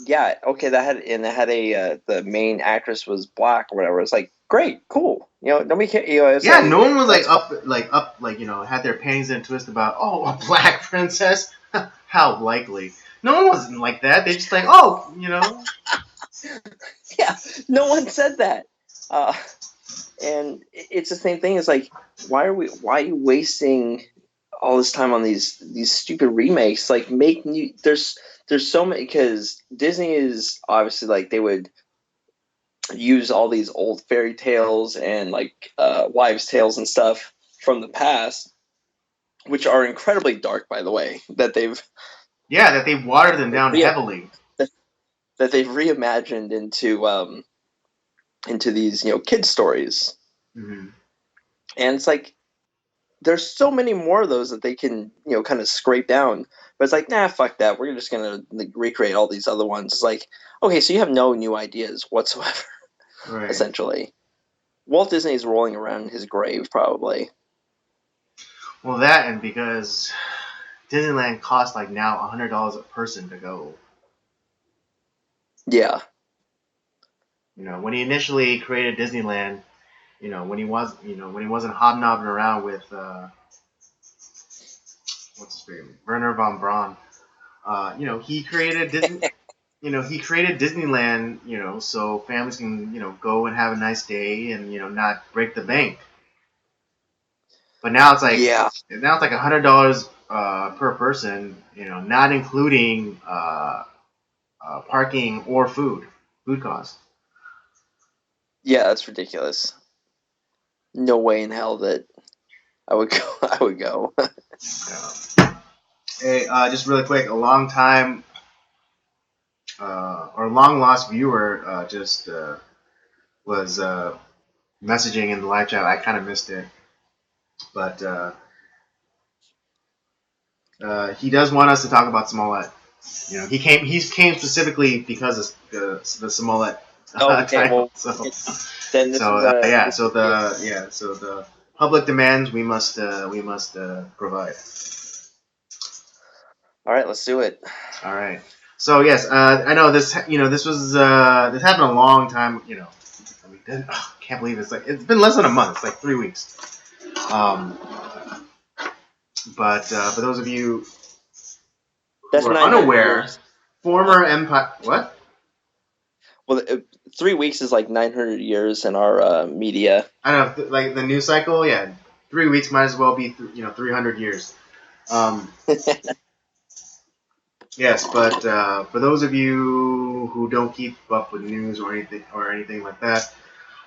yeah, okay, that had a the main actress was black or whatever. It's like great, cool. Nobody care. It's yeah, like no one was that's fine. had their panties in a twist about a black princess. How likely? No one wasn't like that. They just like Yeah, no one said that. Uh, and it's the same thing. It's like why are you wasting all this time on these stupid remakes? Like make new. There's so many because Disney is obviously like they would use all these old fairy tales and like wives' tales and stuff from the past, which are incredibly dark, by the way, yeah, that they watered them down re- heavily. that they've reimagined into these kid stories, Mm-hmm. and it's like there's so many more of those that they can kind of scrape down. But it's like, nah, fuck that. We're just gonna like, recreate all these other ones. It's like, okay, so you have no new ideas whatsoever, Right. essentially. Walt Disney's rolling around in his grave, probably. Well, that and because Disneyland costs like now $100 a person to go. Yeah, When he initially created Disneyland, when he wasn't hobnobbing around with what's his name, Werner von Braun. He created Disney. He created Disneyland. So families can go and have a nice day and not break the bank. But yeah, now it's like $100 per person. Not including parking or food costs. yeah. That's ridiculous. No way in hell that I would go. I would go. Hey, just really quick, a long time or long lost viewer just was messaging in the live chat. I kind of missed it, but he does want us to talk about Smollett. He came specifically because of the Smollett Okay, title. well, then this is a Yeah, this yeah. so the public demands we must provide. All right, let's do it. All right. So yes, I know this. This happened a long time. Can't believe it's been less than a month. It's like 3 weeks. Um, but for those of you who That's are 900 unaware, years. Uh, former empire. What? well, 3 weeks is like 900 years in our media. I don't know, like the news cycle. Yeah. 3 weeks might as well be 300 years. Um, yes, but for those of you who don't keep up with news or anything like that,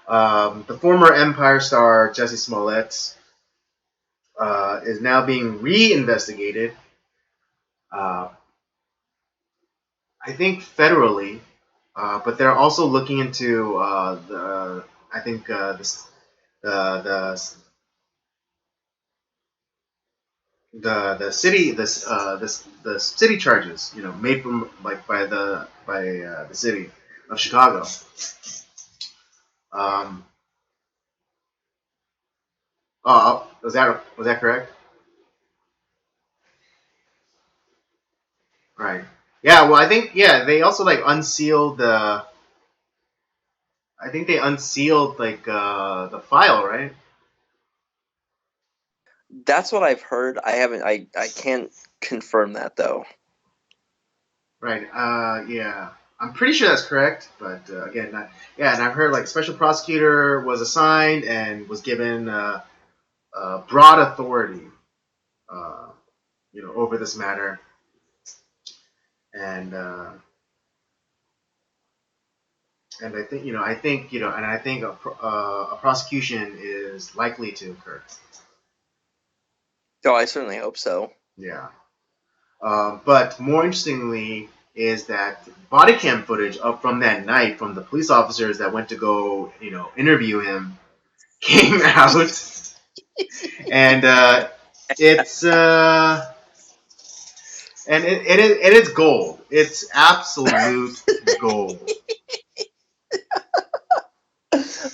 the former Empire star Jesse Smollett is now being re-investigated. Uh, I think federally, but they're also looking into the I think the the city the city charges made from like by the city of Chicago. Um, was that correct? Right. Yeah. Well, I think they also like unsealed the. I think they unsealed like the file, right? That's what I've heard. I haven't. I can't confirm that though. Right. Yeah. I'm pretty sure that's correct, but again, not. Yeah, and I've heard like special prosecutor was assigned and was given broad authority, uh, over this matter, and and I think a prosecution is likely to occur. Oh, I certainly hope so. Yeah. But more interestingly is that body cam footage up from that night from the police officers that went to go, interview him came out, and it's and it is gold. It's absolute gold.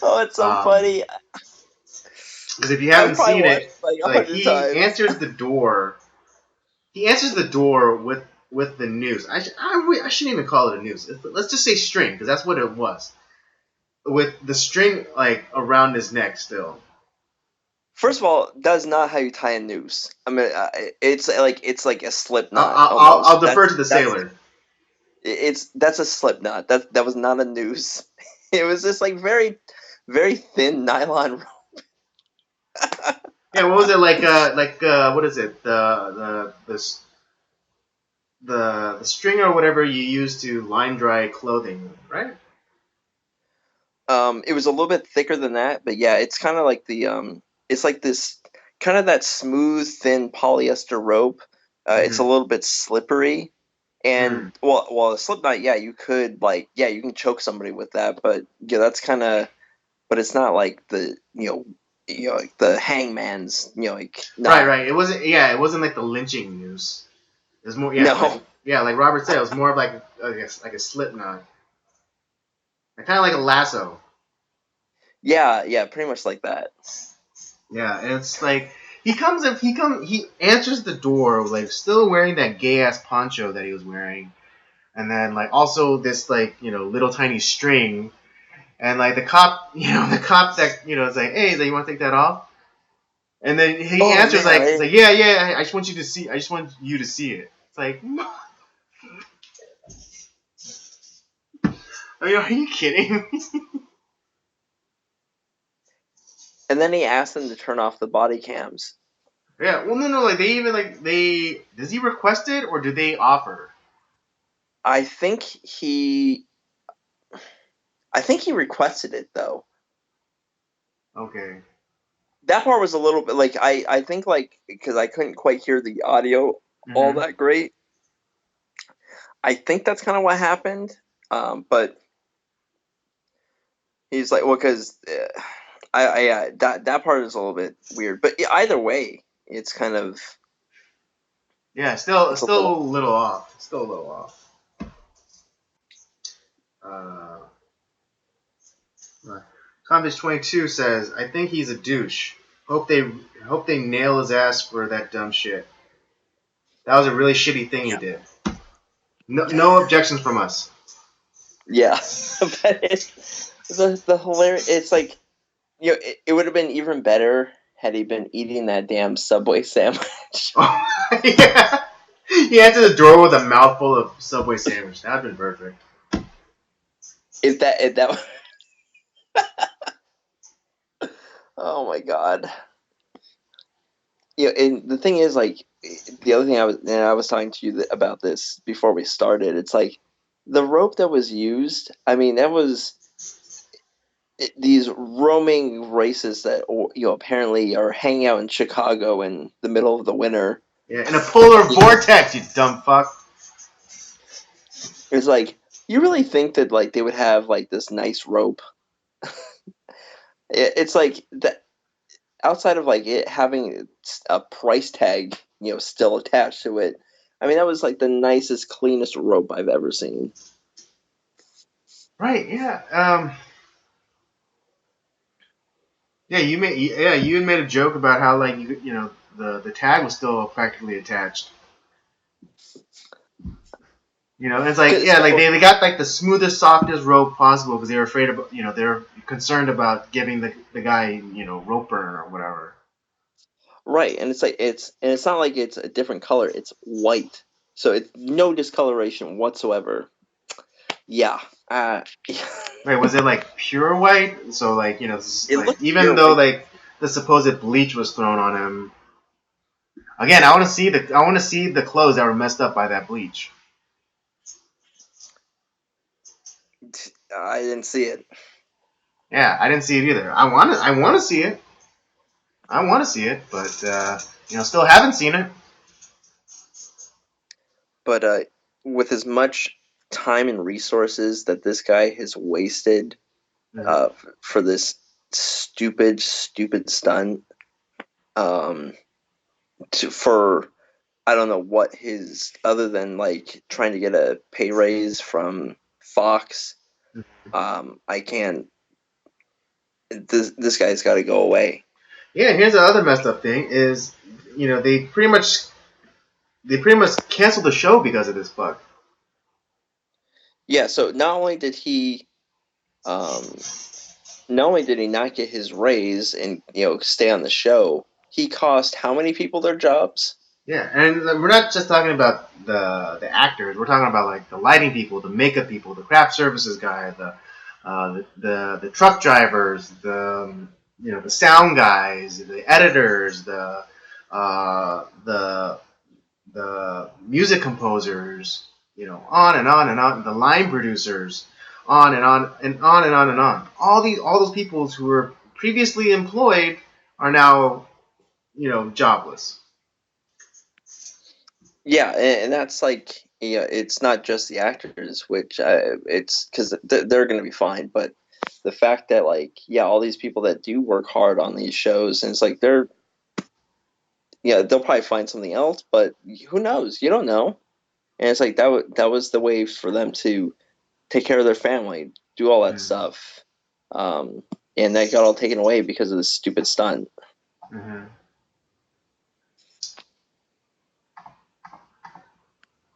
Oh, it's so Um, funny. because if you I've haven't probably seen watched it, it like a like hundred times. he answers the door with the noose. I shouldn't even call it a noose. Let's just say string because that's what it was. With the string like around his neck still. First of all, that's not how you tie a noose. I mean, it's like a slip I'll, knot I'll, almost. I'll defer to the sailor. That's a slip knot. That was not a noose. It was just like very, very thin nylon rope. Yeah, what was it like? What is it? The string or whatever you use to line dry clothing, right? It was a little bit thicker than that, but yeah, it's kind of like it's like this kind of that smooth, thin polyester rope. It's a Mm-hmm. little bit slippery, and Mm. well, a slip knot, yeah, you could you can choke somebody with that, but yeah, that's kind of, but it's not like like the hangman's, like Right, knot. right. It wasn't. Yeah, it wasn't like the lynching noose. It was more. Yeah, No, like Robert said, it was more of like like a slip knot, kind of like a lasso. yeah, yeah, pretty much like that. Yeah, and it's like he answers the door like still wearing that gay ass poncho that he was wearing, and then like also this like little tiny string, and like the cop the cop that is like, hey, you want to take that off, and then he Oh answers man, like he's like, yeah, I just want you to see it. It's like, I mean, are you kidding? and then he asked them to turn off the body cams. Yeah, well, no, like they even like they does he request it or do they offer? I think he I think he requested it though. Okay. That part was a little bit like I think like because I couldn't quite hear the audio all Mm-hmm. that great. I think that's kind of what happened. But he's like, well, because that part is a little bit weird. But either way, it's kind of Yeah, still it's a still little. a little off. Still a little off. Uh, Convict 22 says, "I think he's a douche. Hope they nail his ass for that dumb shit. That was a really shitty thing he did. No objections from us." Yeah, but the hilarious. It's like it would have been even better had he been eating that damn Subway sandwich. Oh, yeah. He entered the door with a mouthful of Subway sandwich. That'd been perfect. Oh my god. And the thing is, like, the other thing I was talking to you about this before we started. It's like the rope that was used. I mean, that was these roaming races that apparently are hanging out in Chicago in the middle of the winter. Yeah, in a polar You know, vortex, you dumb fuck. it's like you really think that like they would have like this nice rope. It's like that outside of like it having a price tag, still attached to it. I mean, that was like the nicest, cleanest rope I've ever seen. Right? Yeah. Yeah. You had made a joke about how like the tag was still practically attached. It's like yeah, like So they got like the smoothest, softest rope possible because they were afraid of they're concerned about giving the guy rope burn or whatever. right, and it's not like it's a different color. It's white, so it's no discoloration whatsoever. Yeah, uh, Wait, was it like pure white? So like it like looked even pure though white. like the supposed bleach was thrown on him. Again, I want to see the clothes that were messed up by that bleach. I didn't see it, Yeah, I didn't see it either. I want to see it. I want to see it, but still haven't seen it. but with as much time and resources that this guy has wasted Mm-hmm. for this stupid stunt, um, for I don't know what his other than like trying to get a pay raise from Fox. I can't. This guy's got to go away. Yeah, here's the other messed up thing is, they pretty much canceled the show because of this bug. Yeah. So um, not only did he not get his raise and stay on the show, he cost how many people their jobs? Yeah, and we're not just talking about the actors. We're talking about like the lighting people, the makeup people, the craft services guy, the truck drivers, the sound guys, the editors, the music composers, on and on and on, the line producers, on and on and on and on and on. All those people who were previously employed are now jobless. Yeah, and that's like it's not just the actors, which it's because they're going to be fine, but the fact that like all these people that do work hard on these shows, and it's like they'll probably find something else, but who knows? You don't know. And it's like that was the way for them to take care of their family, do all that Mm-hmm. stuff, um, and that got all taken away because of this stupid stunt. Mm-hmm.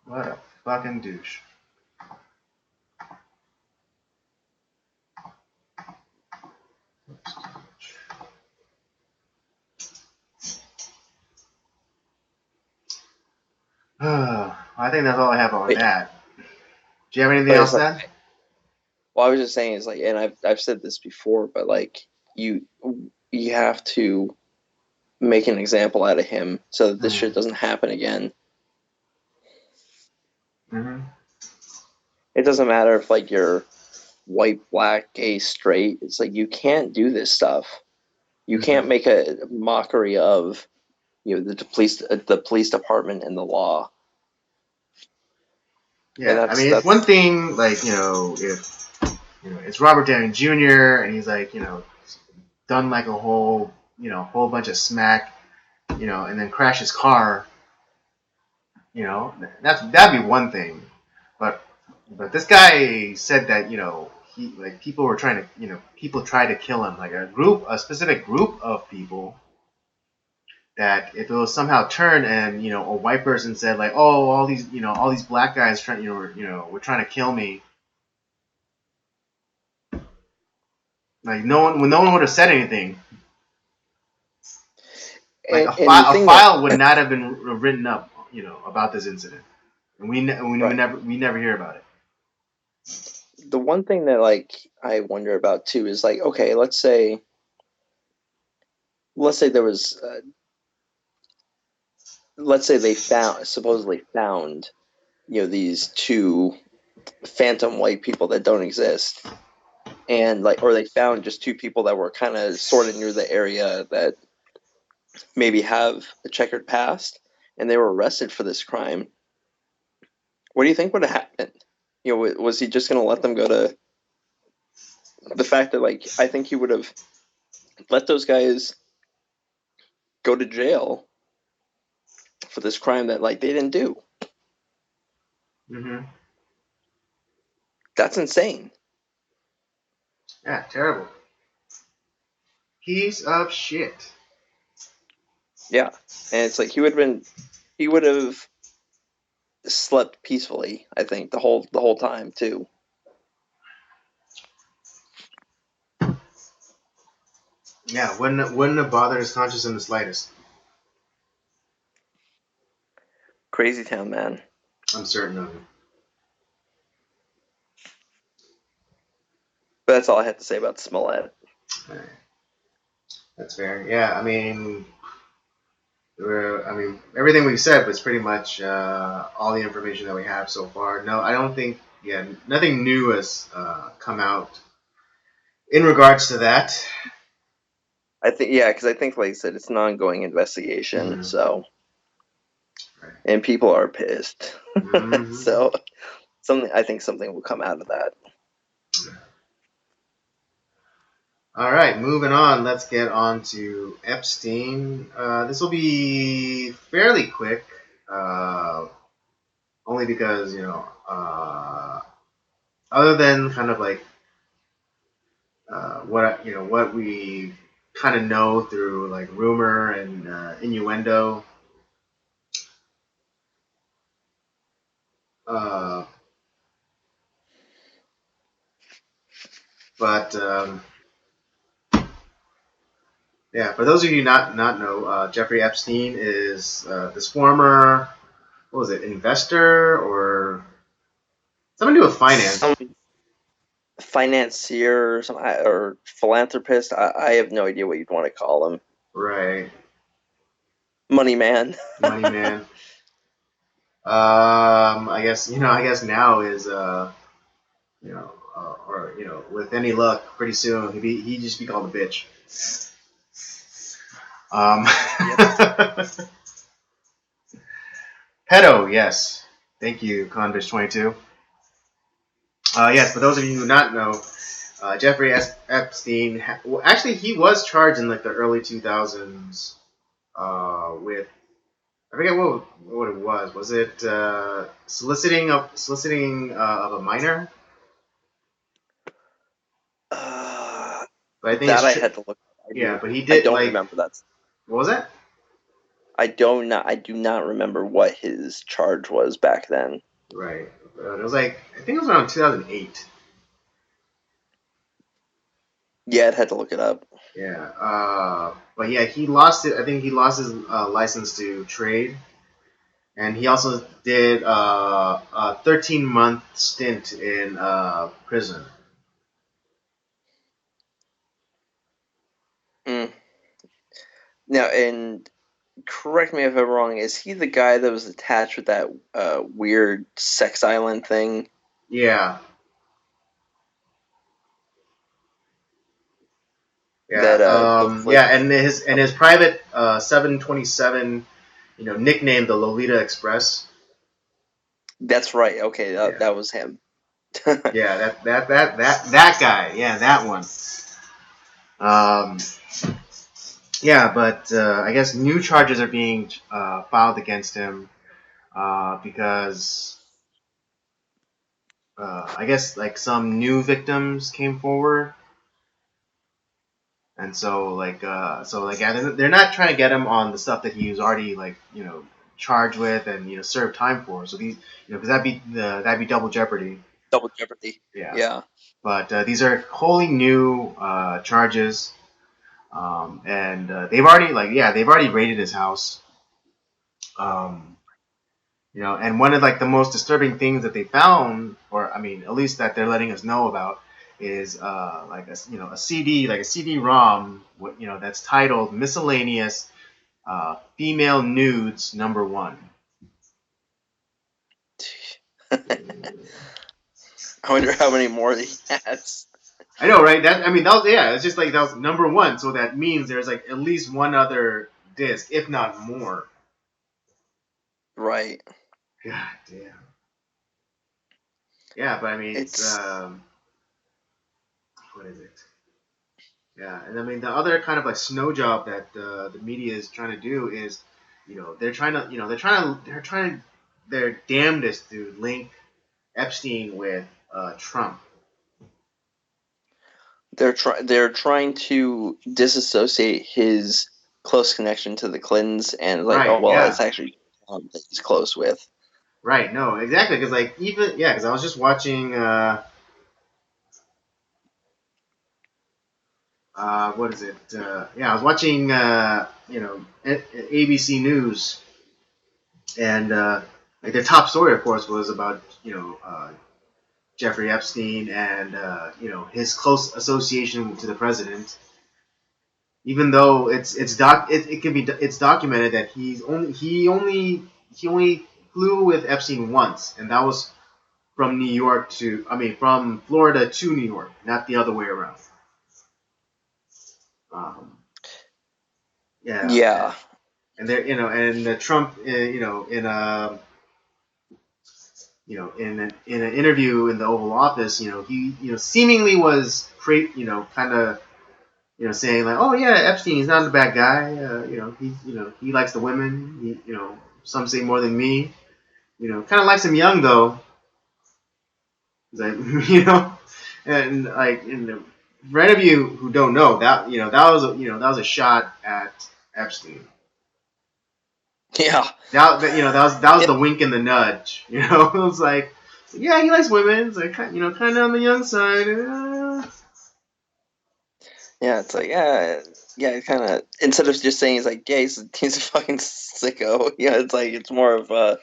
What a fucking douche. I think that's all I have on But, that. Do you have anything but it's else like, then? well, I was just saying, is like, and I've said this before, but like you you have to make an example out of him so that this Mm-hmm. shit doesn't happen again. Mm-hmm. It doesn't matter if like you're white, black, gay, straight. It's like you can't do this stuff. You can't Mm-hmm. make a mockery of the police department and the law. And Yeah, I that's mean, it's one that's thing, like, if, it's Robert Downey Jr. and he's, like, done, like, a whole bunch of smack, and then crash his car, that'd be one thing. But, this guy said that, like, people were trying to, people tried to kill him, like, a specific group of people that if it was somehow turned and a white person said like, oh, all these black guys trying were trying to kill me, like no one would have said anything, like and the a thing that file would not have been written up about this incident, and right. we never hear about it. The one thing that like I wonder about too is like, okay, let's say there was let's say they supposedly found, these two phantom white people that don't exist, and like, or they found just two people that were kind of sort of near the area that maybe have a checkered past, and they were arrested for this crime. What do you think would have happened? Was he just going to let them go to the fact that, like, I think he would have let those guys go to jail for this crime that, like, they didn't do. Hmm. That's insane. Yeah, terrible. Piece of shit. Yeah, and it's like he would have slept peacefully. I think the whole time too. Yeah, wouldn't have bothered his conscience in the slightest. Crazy town, man. I'm certain of it. But that's all I had to say about Smollett. All right. That's fair. Yeah, I mean, everything we've said was pretty much all the information that we have so far. No, I don't think. Yeah, nothing new has come out in regards to that. I think, yeah, because I think, like I said, it's an ongoing investigation. Mm-hmm. So, Right. and people are pissed. Mm-hmm. So, I think something will come out of that. All right, moving on. Let's get on to Epstein. This will be fairly quick, only because other than kind of like what we kind of know through like rumor and innuendo. Uh, but Yeah, for those of you not know, Jeffrey Epstein is this former, what was it, investor or something to do with finance. Some financier or some, or philanthropist. I have no idea what you'd want to call him. Right, Money man. money man. I guess now is or with any luck, pretty soon he just be called a bitch. Um, Yep. pedo, yes. Thank you, Convish22. Yes, for those of you who do not know, Jeffrey Epstein. Well, actually, he was charged in like the early 2000s with I forget what it was. Was it soliciting of a minor? Uh, But I think that it's I true. had to look. Yeah, but he I did don't like remember that. what was that? I do not remember what his charge was back then. Right. It was like I think it was around 2008. Yeah, I'd had to look it up. Yeah. But yeah, he lost it. I think he lost his license to trade, and he also did a 13-month stint in prison. Mm. Now, and correct me if I'm wrong. Is he the guy that was attached with that weird sex island thing? Yeah. Yeah. That looked like Yeah. And his private 727, nicknamed the Lolita Express. that's right. Okay, Yeah. that was him. Yeah. That guy. Yeah, that one. Um. Yeah, but I guess new charges are being filed against him because I guess like some new victims came forward, and so yeah, they're not trying to get him on the stuff that he was already like charged with and served time for. So these because that'd be double jeopardy. Double Jeopardy. Yeah, Yeah. but these are wholly new charges, and they've already raided his house. Um, and one of like the most disturbing things that they found, or I mean, at least that they're letting us know about, is like a CD, like a CD-ROM, that's titled "Miscellaneous Female nudes #1. I wonder how many more he has. I know, right? That I mean, that was yeah. It's just like that was #1, so that means there's like at least one other disc, if not more. Right. God damn. Yeah, but I mean, it's It's what is it? Yeah, and I mean the other kind of like snow job that the media is trying to do is, they're trying to, they're damnedest to link Epstein with Trump. they're trying to disassociate his close connection to the Clintons and like, oh Right? well, Yeah. it's actually that he's close with. Right. No. Exactly. Because like even yeah, because I was just watching what is it? Yeah, I was watching ABC News, and like their top story, of course, was about Jeffrey Epstein and his close association to the president. Even though it can be it's documented that he only flew with Epstein once, and that was from New York to from Florida to New York, not the other way around. Um, yeah, Yeah. and there and Trump in a in an interview in the Oval Office, he seemingly was kind of saying like, oh yeah, Epstein, he's not a bad guy. He likes the women. Some say more than me. Kind of likes him young though. He's like, and like for any of you who don't know that that was a shot at Epstein. Yeah. That was It, the wink and the nudge. It was like, yeah, he likes women. It's like kind of on the young side. yeah, it's like yeah, kind of instead of just saying he's like, yeah, he's a fucking sicko. Yeah, it's like it's more of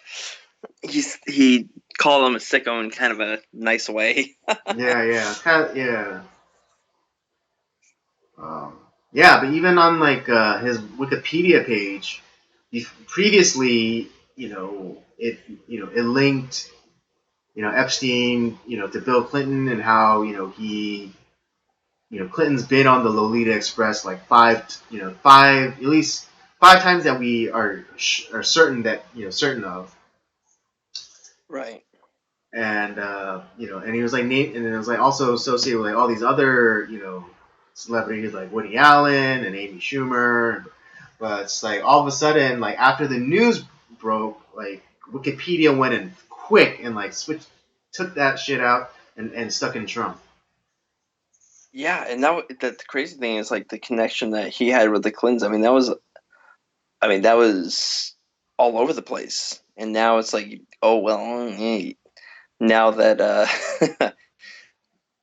he called him a sicko in kind of a nice way. Yeah, kind of, yeah. Um, yeah, but even on like his Wikipedia page, previously, it linked, Epstein, to Bill Clinton and how, he, Clinton's been on the Lolita Express like at least 5 times that we are certain that, certain of. Right. And and he was like Nate, and then it was like also associated with like all these other celebrities like Woody Allen and Amy Schumer, but it's like all of a sudden like after the news broke, like Wikipedia went in quick and like took that shit out and stuck in Trump. Yeah, and the crazy thing is like the connection that he had with the Clintons. I mean that was all over the place, and now it's like, oh well, now that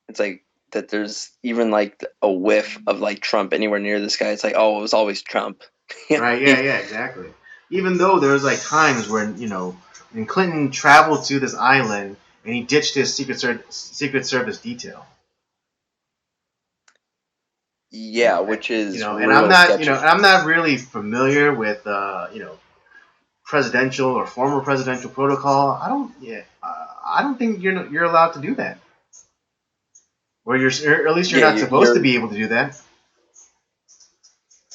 it's like that there's even like a whiff of like Trump anywhere near this guy. It's like, oh, it was always Trump. Yeah, Right? Yeah, exactly. Even though there was like times when when Clinton traveled to this island and he ditched his Secret Service detail. yeah, which is And I'm real not, sketchy. and I'm not really familiar with, presidential or former presidential protocol. I don't think you're allowed to do that, or or at least you're Yeah, not supposed to you're be able to do that.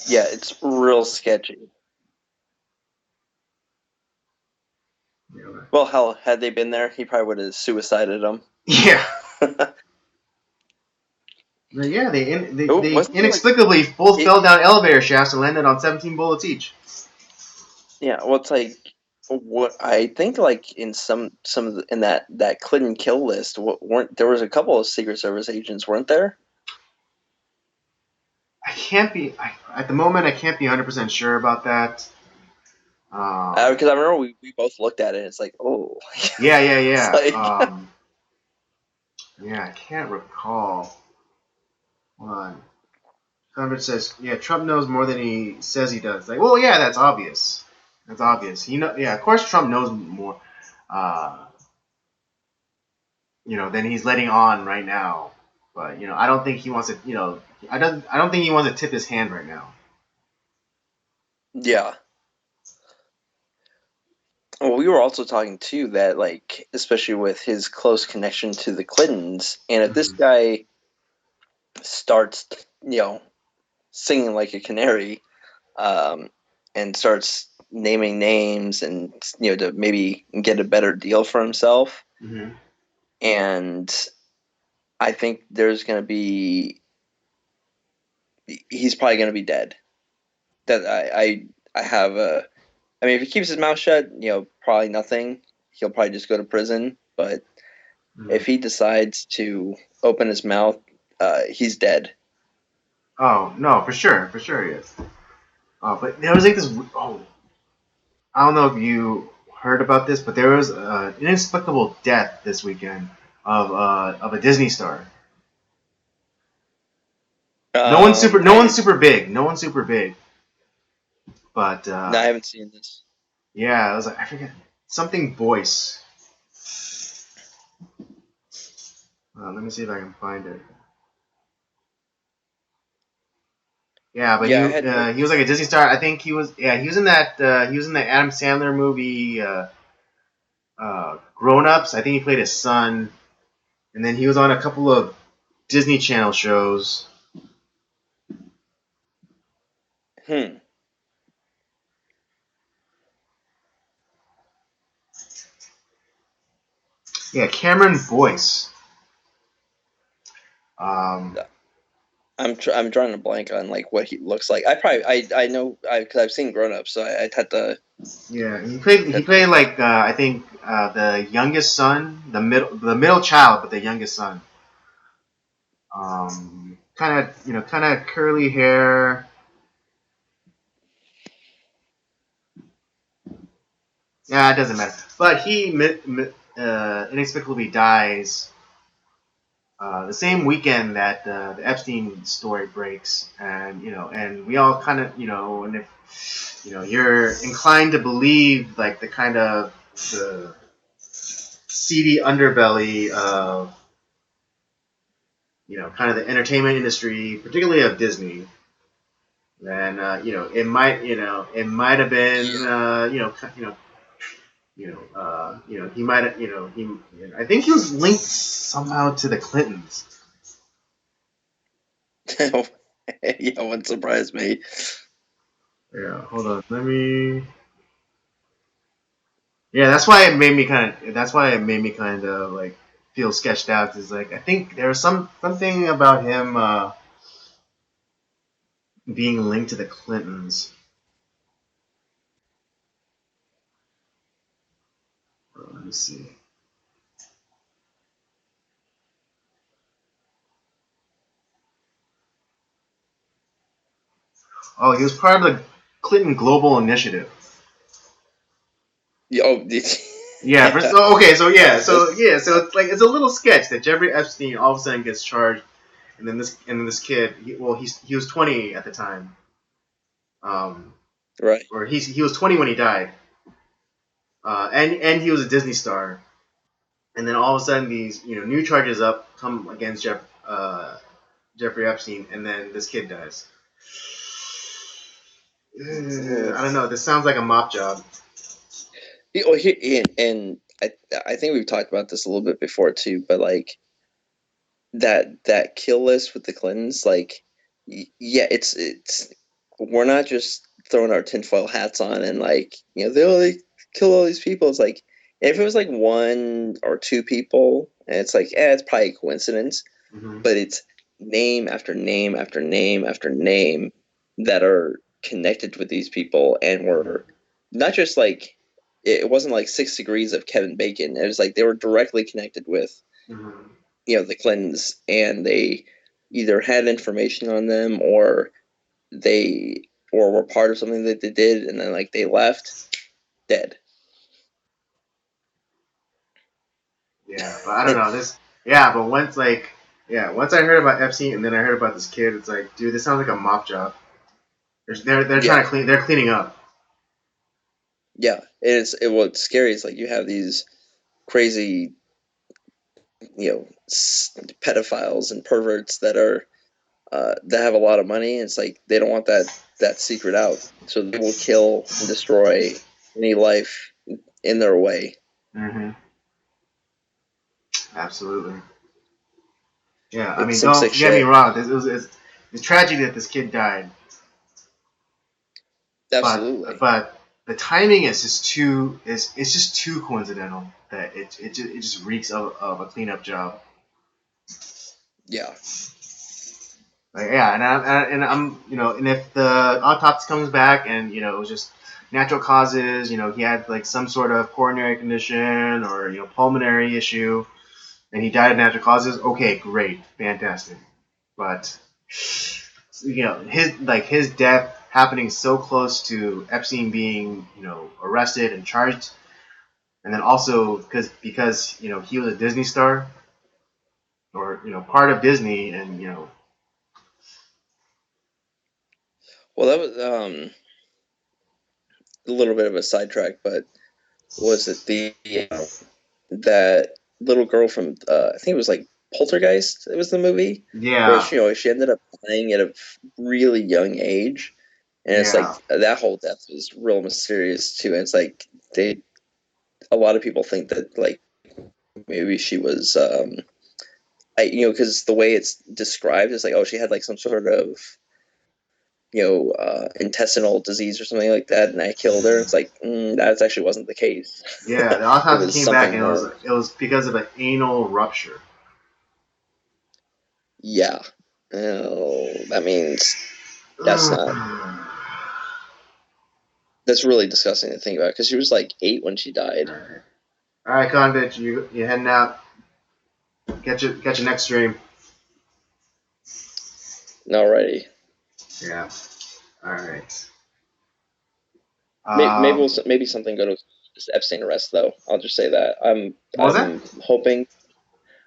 yeah, it's real sketchy. Well, hell, had they been there, he probably would have suicided them. Yeah, but yeah, they Wasn't there like inexplicably both it? fell down elevator shafts and landed on 17 bullets each. Yeah, well, it's like what I think like in some of in that Clinton kill list, weren't there was a couple of Secret Service agents, weren't there? At the moment I can't be 100% sure about that. Because I remember we both looked at it. And it's like, oh, it's Yeah. like Yeah, I can't recall. Hold on. Conrad says, "Yeah, Trump knows more than he says he does." Like, well, yeah, that's obvious. That's obvious. Yeah, of course, Trump knows more. Uh, than he's letting on right now. But I don't think he wants to. I don't think he wants to tip his hand right now. Yeah. Well, we were also talking too that like, especially with his close connection to the Clintons, and if this Hmm. guy starts, singing like a canary, um, and starts naming names and to maybe get a better deal for himself, Hmm. and I think there's going to be he's probably going to be dead. That I have a. I mean, if he keeps his mouth shut, probably nothing. He'll probably just go to prison. But Hmm. if he decides to open his mouth, he's dead. Oh no, for sure he is. But there was like this. Oh, I don't know if you heard about this, but there was an inexplicable death this weekend of a Disney star. No I one's didn't. super big. No one's super big. But No, I haven't seen this. yeah, I was like I forget something Boyce. Let me see if I can find it. Yeah, but Yeah, I had heard. he was like a Disney star. I think he was in that he was in the Adam Sandler movie Grown Ups. I think he played his son, and then he was on a couple of Disney Channel shows. Hmm. Yeah, Cameron Boyce. Um, I'm drawing a blank on like what he looks like. I know because I've seen Grown Ups, so I'd had to yeah, he had to played look up. like I think the youngest son, the middle child, but the youngest son. Kind of kind of curly hair. Yeah, it doesn't matter. But he inexplicably dies the same weekend that the Epstein story breaks, and and we all kind of, and if you're inclined to believe like the kind of the seedy underbelly of kind of the entertainment industry, particularly of Disney, then it might have been Yeah. he might have I think he was linked somehow to the Clintons. Yeah, wouldn't surprise me. Yeah, hold on. Let me. Yeah, that's why it made me kind of. That's why it made me kind of like feel sketched out. Is like I think there was something about him being linked to the Clintons. Let me see. Oh, he was part of the Clinton Global Initiative. Oh, Yeah. yeah. Okay. So Oh, yeah. this, So it's like it's a little sketch that Jeffrey Epstein all of a sudden gets charged, and then this kid. He was 20 at the time. Um, right. or he was 20 when he died. And he was a Disney star. And then all of a sudden these new charges up come against Jeffrey Epstein, and then this kid dies. I don't know. This sounds like a mop job. Oh, and I think we've talked about this a little bit before too, but like that kill list with the Clintons, like yeah, it's we're not just throwing our tinfoil hats on and like they kill all these people. It's like if it was like one or two people, and it's like it's probably a coincidence, Hmm. but it's name after name after name after name that are connected with these people, and were not just like it wasn't like 6 degrees of Kevin Bacon. It was like they were directly connected with Hmm. the Clintons, and they either had information on them or they or were part of something that they did, and then like they left dead. Yeah, but I don't know this. Yeah, but once I heard about Epstein and then I heard about this kid, it's like, dude, this sounds like a mop job. They're Yeah, trying to clean. They're cleaning up. yeah. What's scary is like you have these crazy pedophiles and perverts that are that have a lot of money. And it's like they don't want that that secret out. So they will kill and destroy any life in their way. Mm-hmm. Absolutely. Yeah, I It's mean, some sick don't get me shit. wrong. It's tragic that this kid died, Absolutely. but the timing is just too is it's just too coincidental that it just reeks of a cleanup job. Yeah. Like, yeah, and I'm and if the autopsy comes back and it was just natural causes, he had like some sort of coronary condition or pulmonary issue, and he died of natural causes. Okay, great, fantastic. But his death happening so close to Epstein being arrested and charged, and then also because he was a Disney star or part of Disney, and Well, that was a little bit of a sidetrack, but was it that little girl from I think it was like Poltergeist? It was the movie where yeah, she ended up dying at a really young age, and it's yeah, like that whole death was real mysterious too. And it's like they a lot of people think that like maybe she was because the way it's described is like, oh, she had like some sort of intestinal disease or something like that, and I killed her. It's like that actually wasn't the case. yeah. The It autopsy was came back something and more. it was because of an anal rupture. Yeah. Oh, that means that's not. That's really disgusting to think about because she was like 8 when she died. All right, convict, you heading out? Catch your next stream. Alrighty. Yeah. All right. Maybe something good with this Epstein arrest though. I'll just say that What was that?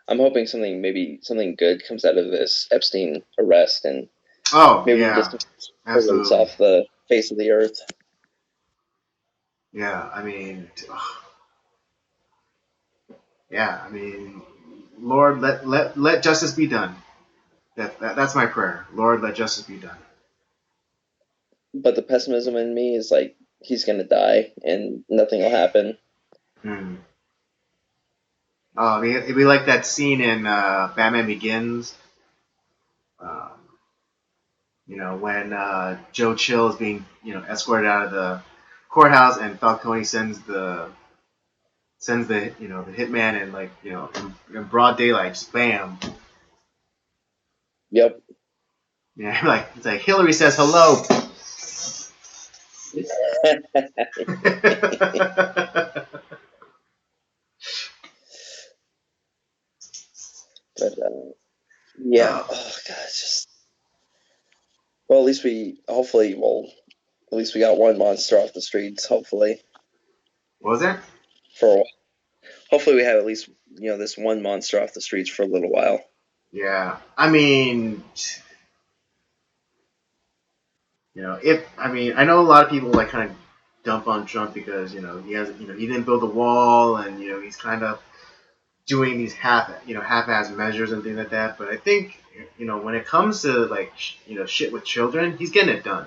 I'm hoping something good comes out of this Epstein arrest, and Oh maybe we can get yeah, some perverts absolutely. off the face of the earth. Yeah, I mean, yeah, I mean, Lord, let justice be done. That's my prayer. Lord, let justice be done. But the pessimism in me is like he's gonna die and nothing will happen. Hmm. Oh, it'd be like that scene in Batman Begins. Um, when Joe Chill is being escorted out of the courthouse, and Falcone sends the hitman, and like in broad daylight, just bam. Yep. Yeah, like it's like Hillary says hello. But yeah. Oh, Oh god, it's just well, at least we got one monster off the streets. Hopefully, what was that? for a while. Hopefully we have at least this one monster off the streets for a little while. Yeah, I mean, if I mean, I know a lot of people like kind of dump on Trump because he didn't build the wall, and he's kind of doing these half-ass measures and things like that. But I think when it comes to like shit with children, he's getting it done.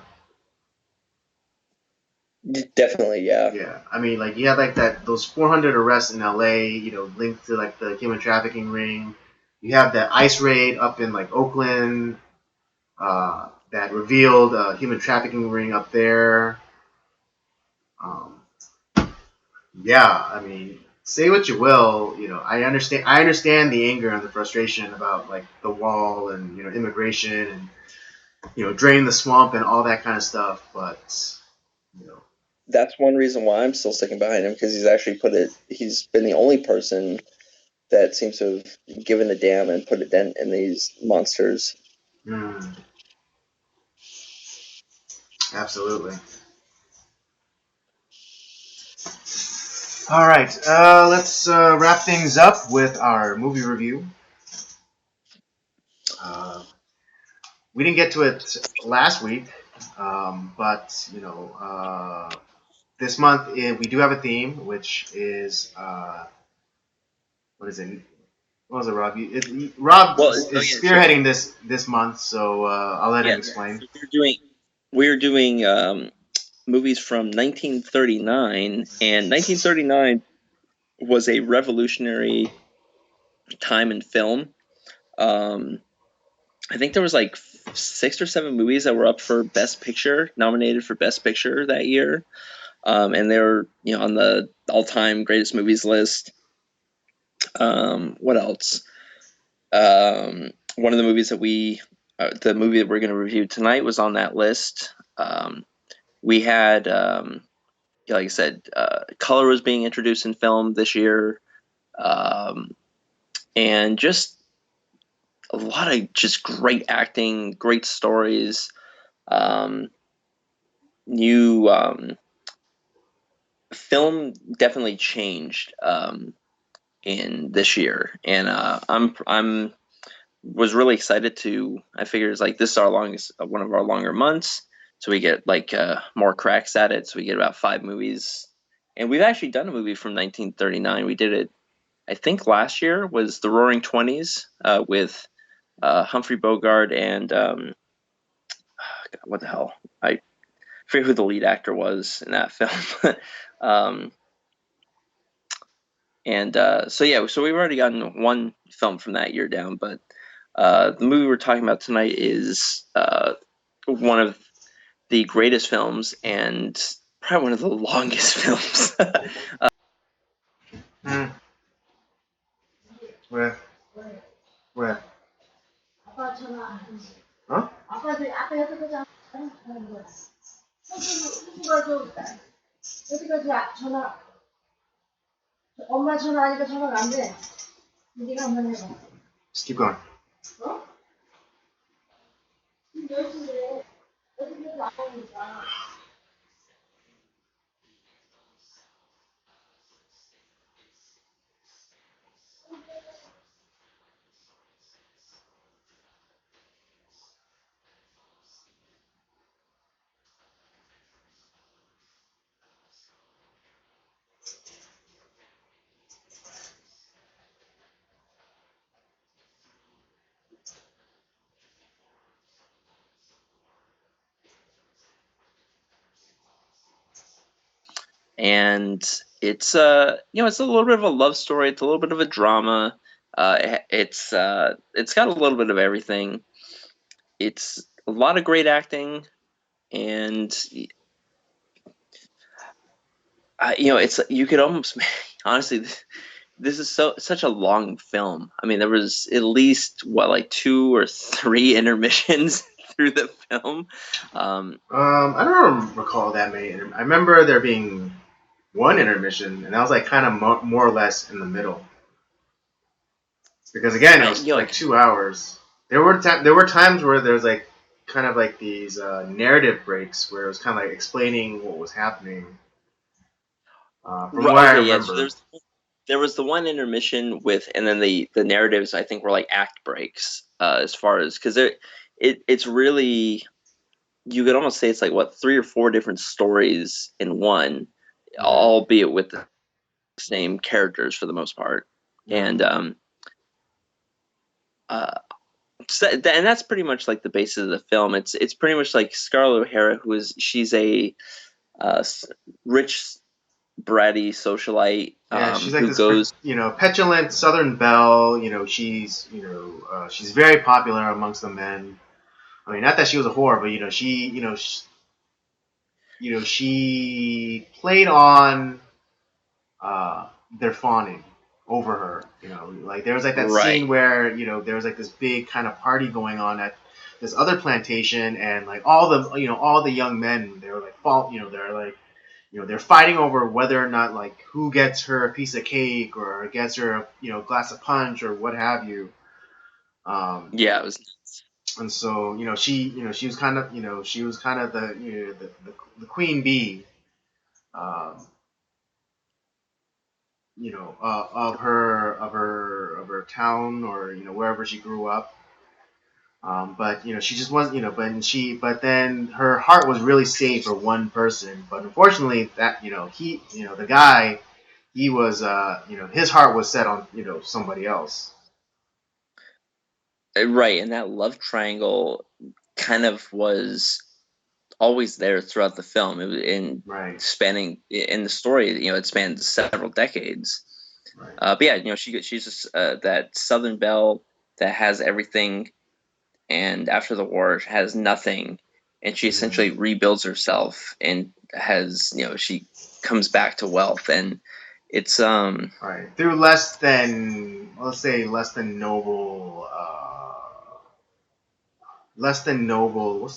Definitely, yeah. Yeah, I mean, like you had like those 400 arrests in LA, linked to like the human trafficking ring. You have that ICE raid up in like Oakland, that revealed a human trafficking ring up there. Um, yeah, I mean, say what you will, I understand the anger and the frustration about like the wall and immigration and drain the swamp and all that kind of stuff. But you know, That's one reason why I'm still sticking behind him because he's actually put it. He's been the only person that seems to have given a damn and put a dent in these monsters. mm, absolutely. All right, let's wrap things up with our movie review. Uh, we didn't get to it last week, but this month we do have a theme, which is what is it? What was it, Rob? Rob Well, is oh yeah, sure. spearheading this month, so I'll let him Yeah, explain. so we're doing. we're doing movies from 1939, and 1939 was a revolutionary time in film. Um, I think there was like 6 or 7 movies that were up for Best Picture, nominated for Best Picture that year, and they were on the all-time greatest movies list. What else? One of the movies that the movie that we're going to review tonight was on that list. We had, like I said, color was being introduced in film this year, um, and just a lot of just great acting, great stories. Um, new film definitely changed in this year, and I'm was really excited to. I figured it's like this is our longest, one of our longer months, so we get like more cracks at it. So we get about 5 movies, and we've actually done a movie from 1939. We did it, I think, last year was the Roaring Twenties with Humphrey Bogart and what the hell, I forget who the lead actor was in that film. um, and so yeah, so we've already gotten one film from that year down, but the movie we're talking about tonight is one of the greatest films and probably one of the longest films. Hmm. Where? Where? Huh? Just keep going. And it's it's a little bit of a love story. It's a little bit of a drama. It's got a little bit of everything. It's a lot of great acting, and it's you could almost honestly. This is such a long film. I mean, there was at least what, like 2 or 3 intermissions through the film. Um, I don't recall that many. I remember there being one intermission, and that was like kind of more or less in the middle. Because again, it was like like 2 hours. There were times where there was like kind of like these narrative breaks where it was kind of like explaining what was happening. From what I okay, yeah. So remember. there was the one intermission with, and then the narratives I think were like act breaks, as far as because it's really, you could almost say it's like what, 3 or 4 different stories in one, Mm, albeit with the same characters for the most part, and mm. uh, and that's pretty much like the basis of the film. It's pretty much like Scarlett O'Hara, she's a uh, rich, bratty socialite Yeah, she's like who this, goes petulant Southern belle. She's very popular amongst the men. I mean, not that she was a whore, but she played on uh, their fawning over her. Like there was like that right. scene where there was like this big kind of party going on at this other plantation, and like all the young men, they were like they're like they're fighting over whether or not like who gets her a piece of cake or gets her a glass of punch or what have you. Um, Yeah, it was. and so she was kind of the queen bee. Um, of her town or wherever she grew up. But she just was but then her heart was really saved for one person. But unfortunately, that the guy, he was his heart was set on somebody else. Right, and that love triangle kind of was always there throughout the film. It was in Right. spanning in the story. It spans several decades. Right. But yeah, she's just that Southern belle that has everything, and after the war has nothing, and she Hmm. essentially rebuilds herself and has she comes back to wealth, and it's Right. Through less than, let's say, less than noble. What's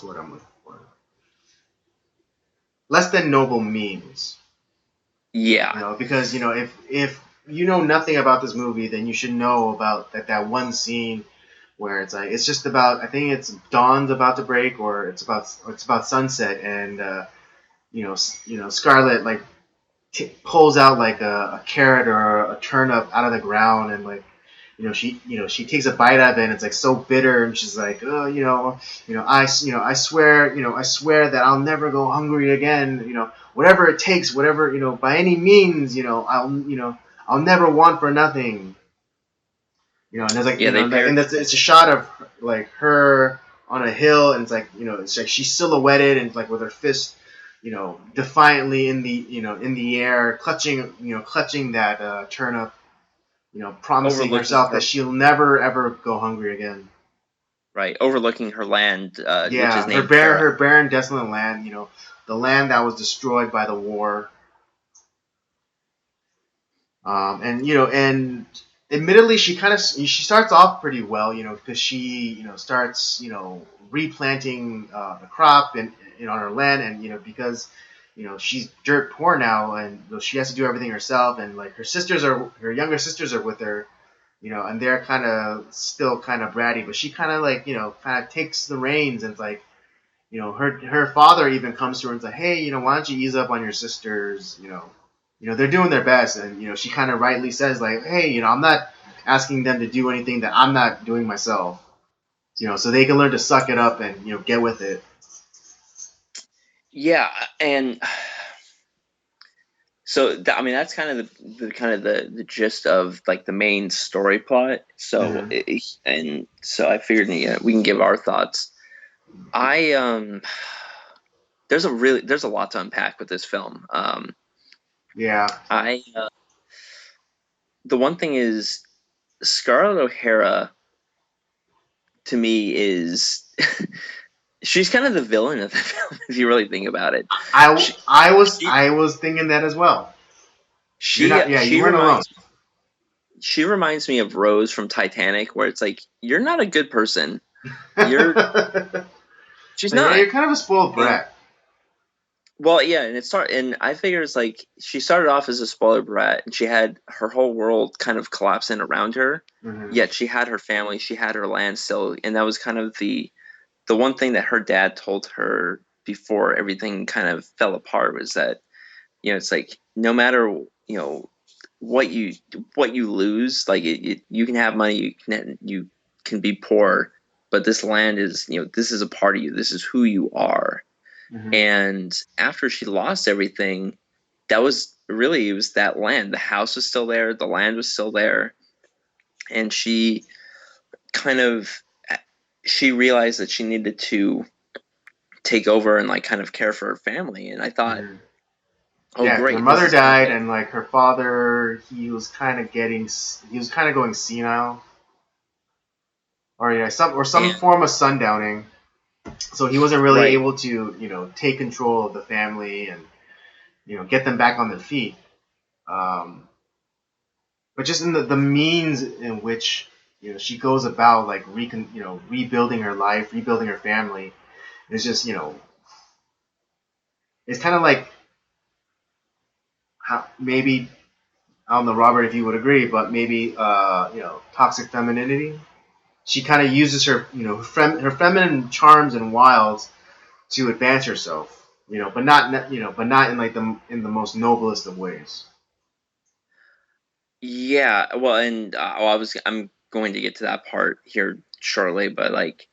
the word I'm looking for? Less than noble means. yeah, Because if you know nothing about this movie, then you should know about that one scene where it's like it's just about, I think it's dawn's about to break, or it's about sunset, and Scarlett like pulls out like a carrot or a turnip out of the ground, and like she takes a bite of it, and it's like so bitter, and she's like, oh, I swear that I'll never go hungry again, whatever it takes, whatever, by any means, I'll never want for nothing. And there's like, yeah. They like, paired. and it's a shot of like her on a hill, and it's like, it's like she's silhouetted, and like with her fist, defiantly in the air, clutching that turnip, promising Overlooking herself that her, she'll never ever go hungry again. right, overlooking her land, which is Yeah, named Hera. her barren, desolate land, the land that was destroyed by the war. And admittedly, she starts off pretty well, because she starts replanting the crop on her land, and because she's dirt poor now, and she has to do everything herself, and like her younger sisters are with her, and they're kind of still kind of bratty, but she kind of like kind of takes the reins, and it's like her father even comes to her and is like, hey, why don't you ease up on your sisters, they're doing their best, and she kind of rightly says like, hey, I'm not asking them to do anything that I'm not doing myself, so they can learn to suck it up and get with it. Yeah, and so I mean that's kind of the gist of like the main story plot. So Hmm. and so I figured we can give our thoughts. I there's a lot to unpack with this film. Yeah, I The one thing is Scarlett O'Hara to me is she's kind of the villain of the film if you really think about it. I She I was she I was thinking that as well. You're she not, yeah, you she weren't alone. reminds me of Rose from Titanic, where it's like you're not a good person. You're So She's yeah, not. you're kind of a spoiled And brat. well, yeah, and I figure it's like she started off as a spoiler brat, and she had her whole world kind of collapsing around her. Hmm. Yet she had her family, she had her land still, and that was kind of the one thing that her dad told her before everything kind of fell apart was that it's like no matter what you lose, like you can have money, you can be poor, but this land is this is a part of you, this is who you are. Hmm. And after she lost everything, that was really it was that land. The house was still there, the land was still there, and she kind of she realized that she needed to take over and like kind of care for her family. And I thought, Hmm. oh Yeah, because her great, this mother is kind of died, like and like her father, he was kind of going senile, or yeah, some and form of sundowning. So he wasn't really right. able to, take control of the family and get them back on their feet. Um, but just in the means in which she goes about like rebuilding her life, rebuilding her family, it's just it's kind of like how maybe, I don't know, Robert, if you would agree, but maybe toxic femininity. She kind of uses her her feminine charms and wiles to advance herself, but not in like the most noblest of ways. Yeah, well, and I'm going to get to that part here shortly, but like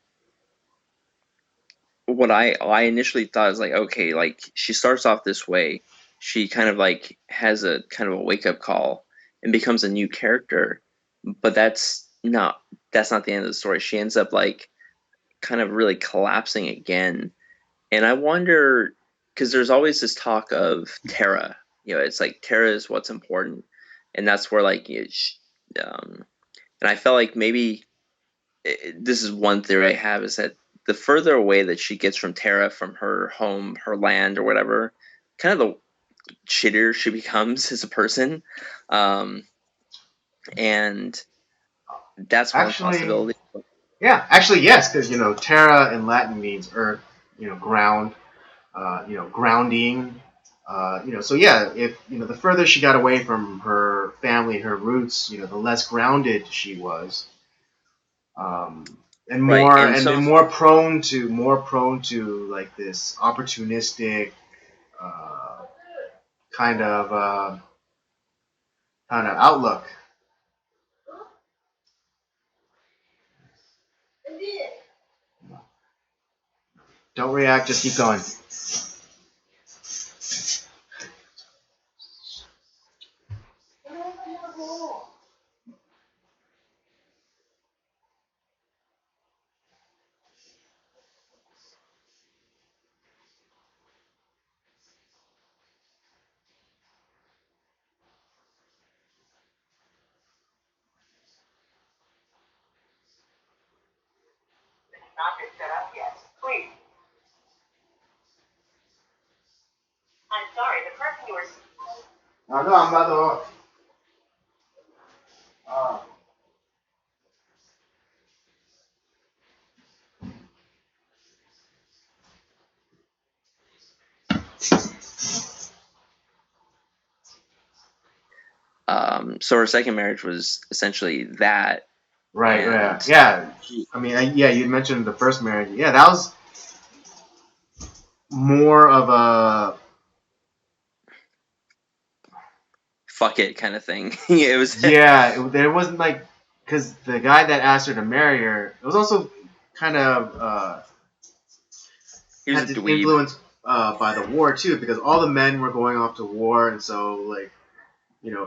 what I initially thought is like, okay, like she starts off this way, she kind of like has a kind of a wake up call and becomes a new character, but that's not the end of the story. She ends up like kind of really collapsing again, And I wonder, because there's always this talk of Terra. It's like Terra is what's important, and that's where like and I felt like maybe this is one theory I have is that the further away that she gets from Terra, from her home, her land, or whatever, kind of the shittier she becomes as a person. Um, and that's one Actually, possibility. yeah, actually yes, because terra in Latin means earth, ground, grounding. So yeah, if the further she got away from her family, her roots, the less grounded she was, and Right. more And and, so, and more prone to like this opportunistic uh, kind of outlook. Don't react, just keep going. No, I'm about to. so her second marriage was essentially that, Right, right, and yeah. I mean, yeah, you mentioned the first marriage. Yeah, that was more of a fuck it kind of thing. It was. yeah. There wasn't like because the guy that asked her to marry her, it was also kind of He was a had to dweeb. influence by the war too, because all the men were going off to war, and so like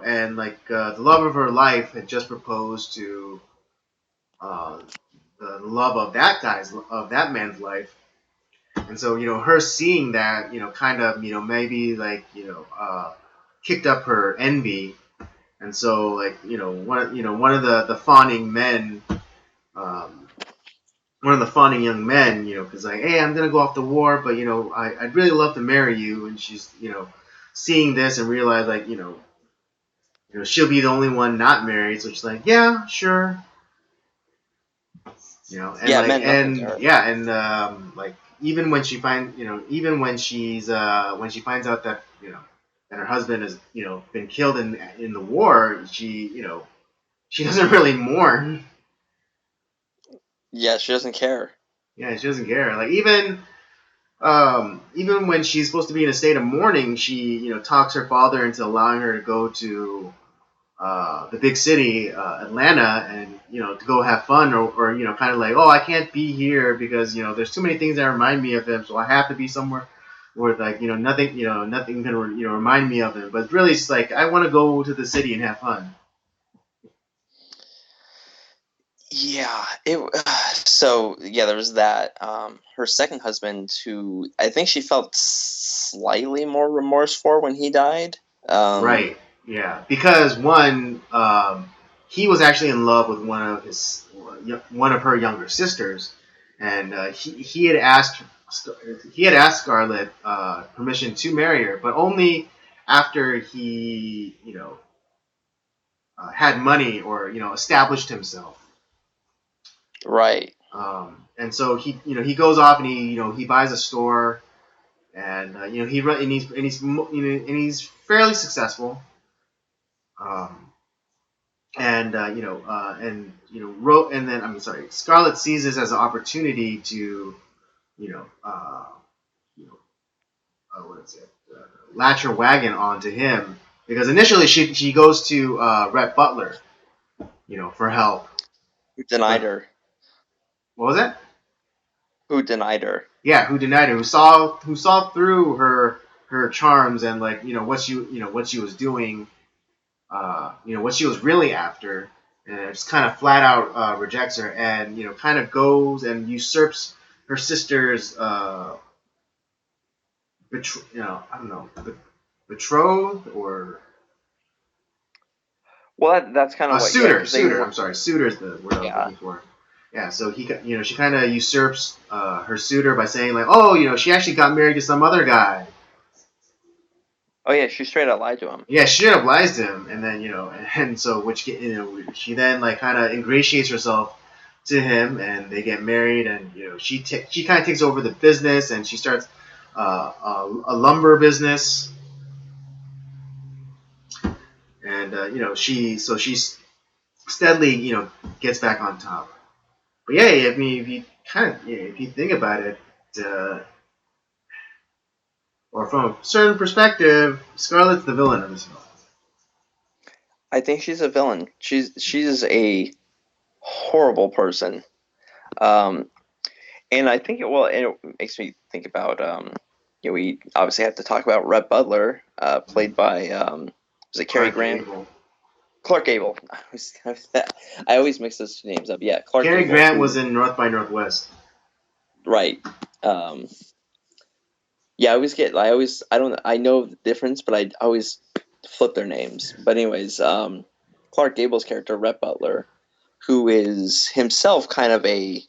and like the love of her life had just proposed to uh, the love of that man's life, and so her seeing that kind of maybe like kicked up her envy, and so like one of the fawning men. Um, One of the fawning young men, because like, hey, I'm gonna go off to war, but I'd really love to marry you, and she's, seeing this and realize like, she'll be the only one not married, so she's like, yeah, sure, and Yeah, it like, meant nothing to and her. yeah, and like, even when she finds out that that her husband has been killed in the war, she she doesn't really mourn. Yeah, she doesn't care. Yeah, she doesn't care. Like even when she's supposed to be in a state of mourning, she talks her father into allowing her to go to the big city, Atlanta, and to go have fun, or kind of like, oh, I can't be here because there's too many things that remind me of him, so I have to be somewhere where like nothing can remind me of him. But really, it's like I want to go to the city and have fun. Yeah, it. So yeah, there was that. Her second husband, who I think she felt slightly more remorse for when he died. Right. Yeah. Because one, he was actually in love with one of her younger sisters, and he had asked Scarlett permission to marry her, but only after he had money or established himself. Right. And so he goes off and he buys a store, and he's fairly successful. Um, wrote, and then Scarlett sees this as an opportunity to you know you know what is it latch her wagon onto him, because initially she goes to Rhett Butler for help. Who denied But her? what was it? Who denied her? Yeah, who denied her? Who saw through her charms, and like what she was doing, what she was really after, and it just kind of flat out rejects her, and kind of goes and usurps her sister's I don't know, betrothed or Well, that's kind of a what, yeah, suitor. because they Suitor. were, I'm sorry, suitor is the word I was yeah. looking for. Yeah, so she kind of usurps her suitor by saying like, oh, she actually got married to some other guy. Oh yeah, she straight up lied to him. Yeah, she straight up lies to him, and then and so she then like kind of ingratiates herself to him, and they get married, and she kind of takes over the business, and she starts a lumber business, and she's steadily gets back on top. But yeah, I mean, if you think about it, uh, or from a certain perspective, Scarlett's the villain of this film. I think she's a villain. She's a horrible person. Um, and I think it makes me think about we obviously have to talk about Rhett Butler, played by was it Cary Clark Grant? Gable. Clark Gable. I always mix those two names up. Yeah, Clark Cary Gable, Grant was who, in North by Northwest. right. Um, yeah, I don't, I know the difference, but I always flip their names. But anyways, Clark Gable's character, Rhett Butler, who is himself kind of a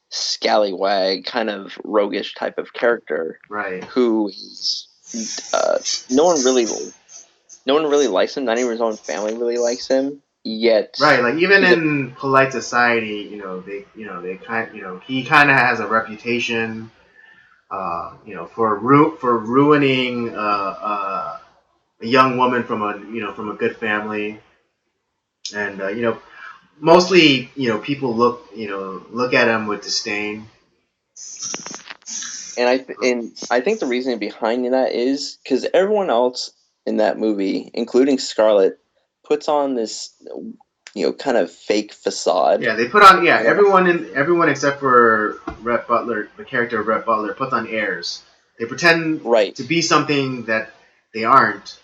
scallywag, kind of roguish type of character, Right. who is uh, no one really no one really likes him. Not even his own family really likes him. Yet Right, like even he's a in polite society, they he kind of has a reputation, for ruining a young woman from a good family, and mostly people look at him with disdain. and I think the reasoning behind that is because everyone else in that movie, including Scarlett, puts on this kind of fake facade. Yeah, they put on You know, everyone except for Rhett Butler, the character of Rhett Butler, puts on airs. They pretend right? to be something that they aren't.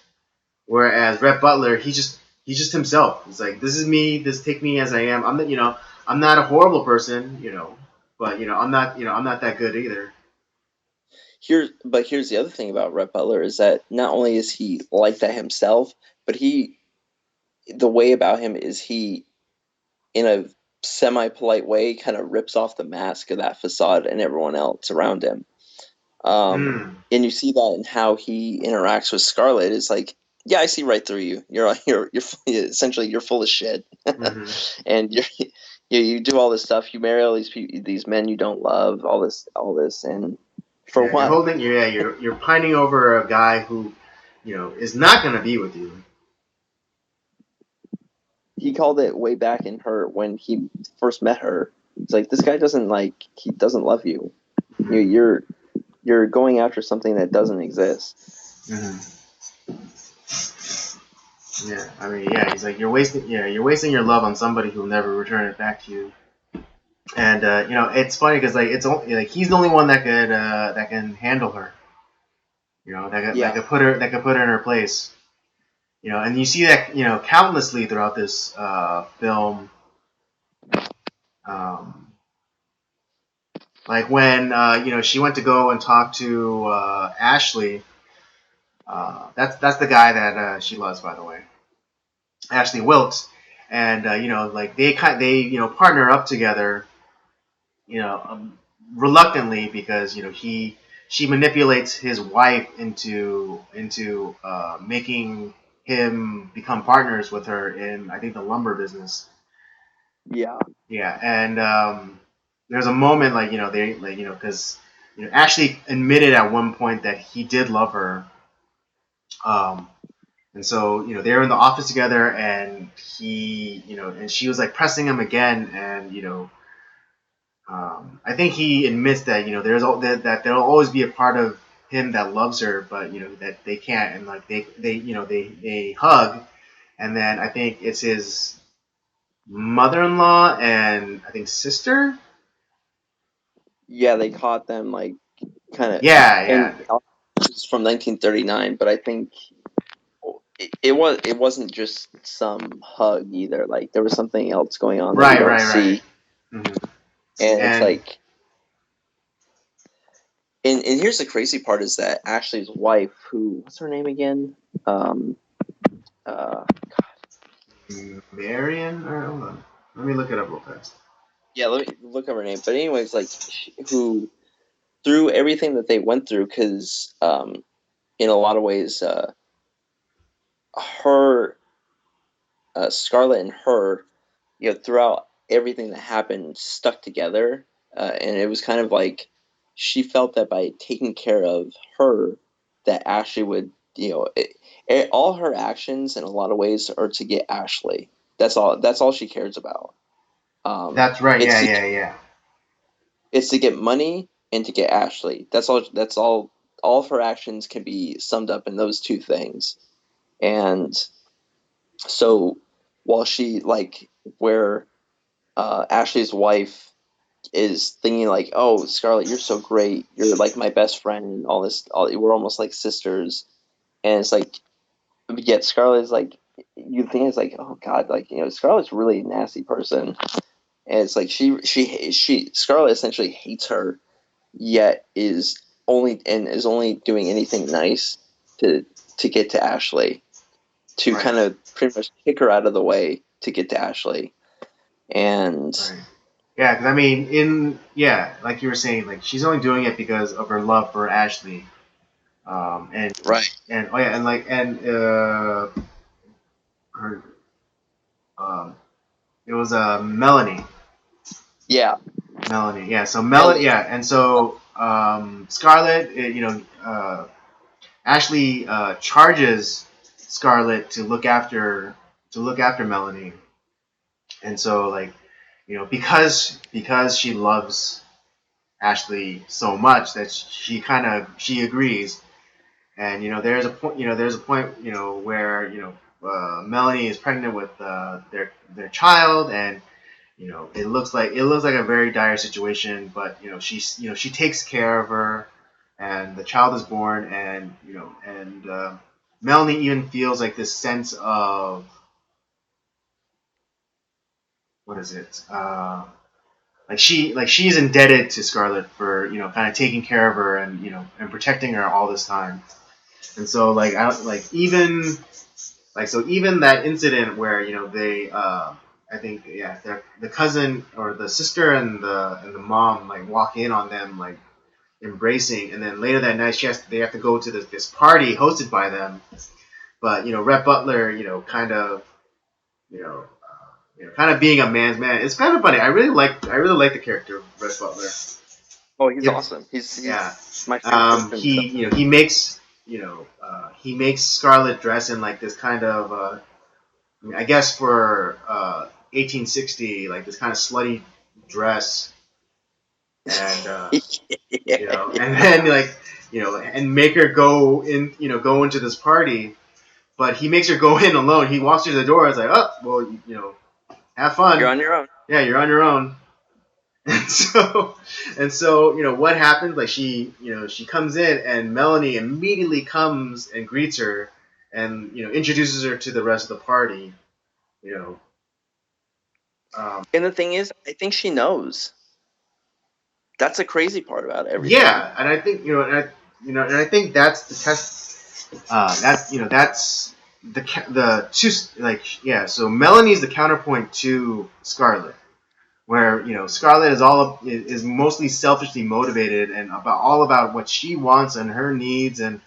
Whereas Rhett Butler, he's just himself. He's like, this is me. This take me as I am. I'm not a horrible person. But I'm not that good either. Here's the other thing about Rhett Butler is that not only is he like that himself, but the way about him is he, in a semi polite way, kind of rips off the mask of that facade and everyone else around him. Mm. And you see that in how he interacts with Scarlett. It's like, yeah, I see right through you. You're essentially you're full of shit, Mm-hmm. and you do all this stuff. You marry all these men you don't love. All this, and for Yeah, what? you're pining over a guy who, is not gonna be with you. He called it way back in her when he first met her. He's like, this guy he doesn't love you. Mm-hmm. You're you're going after something that doesn't exist. Mm-hmm. Yeah, I mean, yeah, he's like you're wasting your love on somebody who'll never return it back to you. And it's funny because like like he's the only one that can handle her. Yeah, That could put her in her place. And you see that countlessly throughout this film. Um, like when she went to go and talk to Ashley. That's the guy that she loves, by the way, Ashley Wilkes. And like they partner up together. You know, reluctantly because she manipulates his wife into making him become partners with her in, I think, the lumber business. yeah, Yeah, and there's a moment like they like because Ashley admitted at one point that he did love her, um, and so they were in the office together, and and she was like pressing him again, and I think he admits that that there'll always be a part of him that loves her, but that they can't, and like they hug, and then I think it's his mother-in-law and I think sister. yeah. They caught them like kind of, Yeah, and yeah, it's from 1939, but I think it wasn't just some hug either. Like there was something else going on that we right, don't right, right. see, Hmm. and it's And like and here's the crazy part is that Ashley's wife, who what's her name again? Um, uh, Marion, or hold on, let me look it up real fast. yeah, let me look up her name. But anyways, like who through everything that they went through, because in a lot of ways, her Scarlett and her, throughout everything that happened, stuck together, and it was kind of like she felt that by taking care of her, that Ashley would, all her actions in a lot of ways are to get Ashley. That's all. That's all she cares about. That's right. It's Yeah, to yeah, yeah. it's to get money and to get Ashley. That's all. That's all. All of her actions can be summed up in those two things. And so, while she like where Ashley's wife is thinking like, "Oh, Scarlett, you're so great. You're like my best friend, and all this. We're almost like sisters." And it's like, yet Scarlett is like, you think it's like, "Oh God, like Scarlett's really a nasty person." And it's like she Scarlett essentially hates her, yet is only doing anything nice to get to Ashley, to Right, kind of pretty much kick her out of the way to get to Ashley. And right. Yeah, because I mean, in yeah, like you were saying, like she's only doing it because of her love for Ashley. Um, and right, and oh yeah, and her it was Melanie. yeah, Melanie, yeah. So Melanie, Melanie. yeah, and so Scarlett, Ashley charges Scarlett to look after Melanie, and so like because she loves Ashley so much that she agrees, and there's a point where Melanie is pregnant with their child, and it looks like a very dire situation, but she takes care of her, and the child is born, and Melanie even feels like this sense of what is it? She's indebted to Scarlett for kind of taking care of her and and protecting her all this time. And so even that incident where they I think yeah the cousin or the sister and the mom like walk in on them like embracing, and then later that night they have to go to this party hosted by them, but Rhett Butler you know kind of being a man's man. It's kind of funny. I really like the character of Rhett Butler. Oh, he's Yep. awesome. Yeah. He's my favorite person in film. He makes Scarlet dress in like this kind of I mean, I guess for 1860 like this kind of slutty dress, and and then like and make her go into this party, but he makes her go in alone. He walks through the door. It's like, oh well, have You're fun. on your own. Yeah, you're on your own. And so what happens? Like she comes in, and Melanie immediately comes and greets her, and introduces her to the rest of the party. You know, And the thing is, I think she knows. That's the crazy part about everything. yeah, and I think and I think that's the test. That's the two like yeah. So Melanie's the counterpoint to Scarlet, where Scarlet is mostly selfishly motivated and all about what she wants and her needs and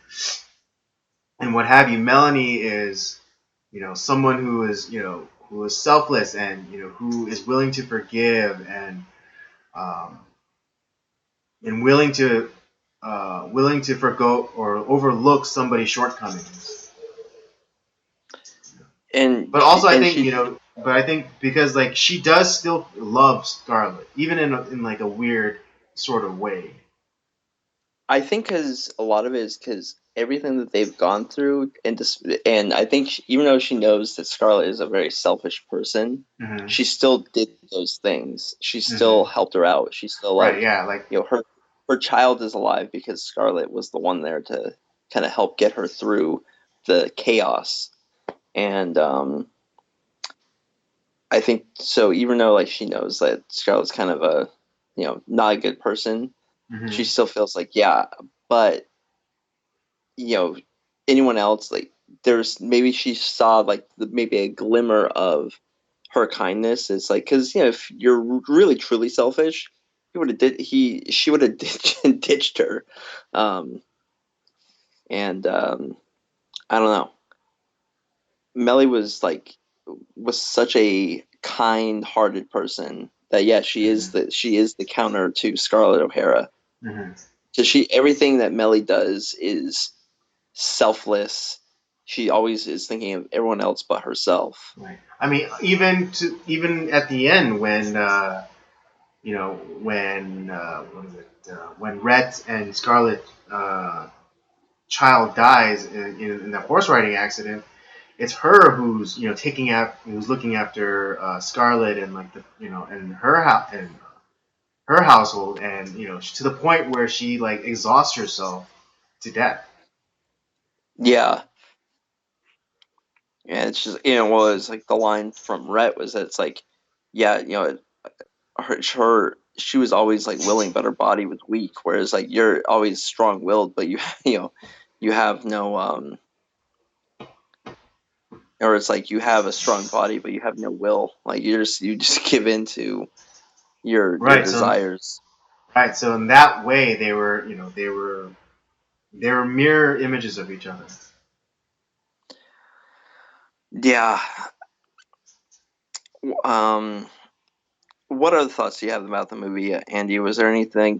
what have you. Melanie is someone who is selfless and who is willing to forgive um, and willing to forgo or overlook somebody's shortcomings. But also, I think She but I think because like she does still love Scarlet, even in like a weird sort of way. I think because a lot of it is because everything that they've gone through, and I think even though she knows that Scarlett is a very selfish person, Mm-hmm. she still did those things. She still Mm-hmm. helped her out. She still Right? like, Yeah. Like her child is alive because Scarlett was the one there to kind of help get her through the chaos. And I think so. Even though like she knows that Scarlett's kind of a not a good person, Mm-hmm. she still feels like, yeah, but you know, anyone else, like there's maybe she saw like maybe a glimmer of her kindness. It's like, because if you're really truly selfish, he would have did he she would have ditched her. um and I don't know. Melly was such a kind-hearted person that, yeah, she is the counter to Scarlett O'Hara. Mm-hmm. So she everything that Melly does is selfless. She always is thinking of everyone else but herself. Right. I mean, even at the end when what is it? When Rhett and Scarlet child dies in the horse riding accident, it's her who's who's looking after Scarlet and like the and her house and her household, and to the point where she like exhausts herself to death. Yeah, and it's just well, it's like the line from Rhett was that it's like, yeah, she was always like willing, but her body was weak. Whereas like you're always strong willed, but you you have no or it's like you have a strong body, but you have no will. Like you just give in to your Right. So desires. right. So in that way, they were they were mirror images of each other. Yeah. Um. What other thoughts do you have about the movie, Andy? Was there anything?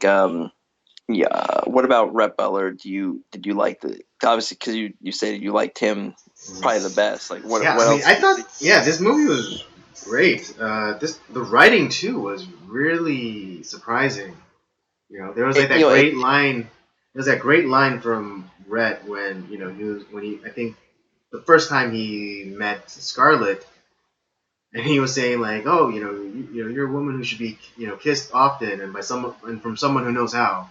Yeah. What about Rhett Butler? Did you like the obviously because you said you liked him probably the best. Like Yeah, what I mean, else? I thought this movie was great. The writing too was really surprising. There was like It, you that know it. great line. There was that great line from Rhett when he I think the first time he met Scarlett, and he was saying like, oh, you're a woman who should be kissed often and by someone and from someone who knows how.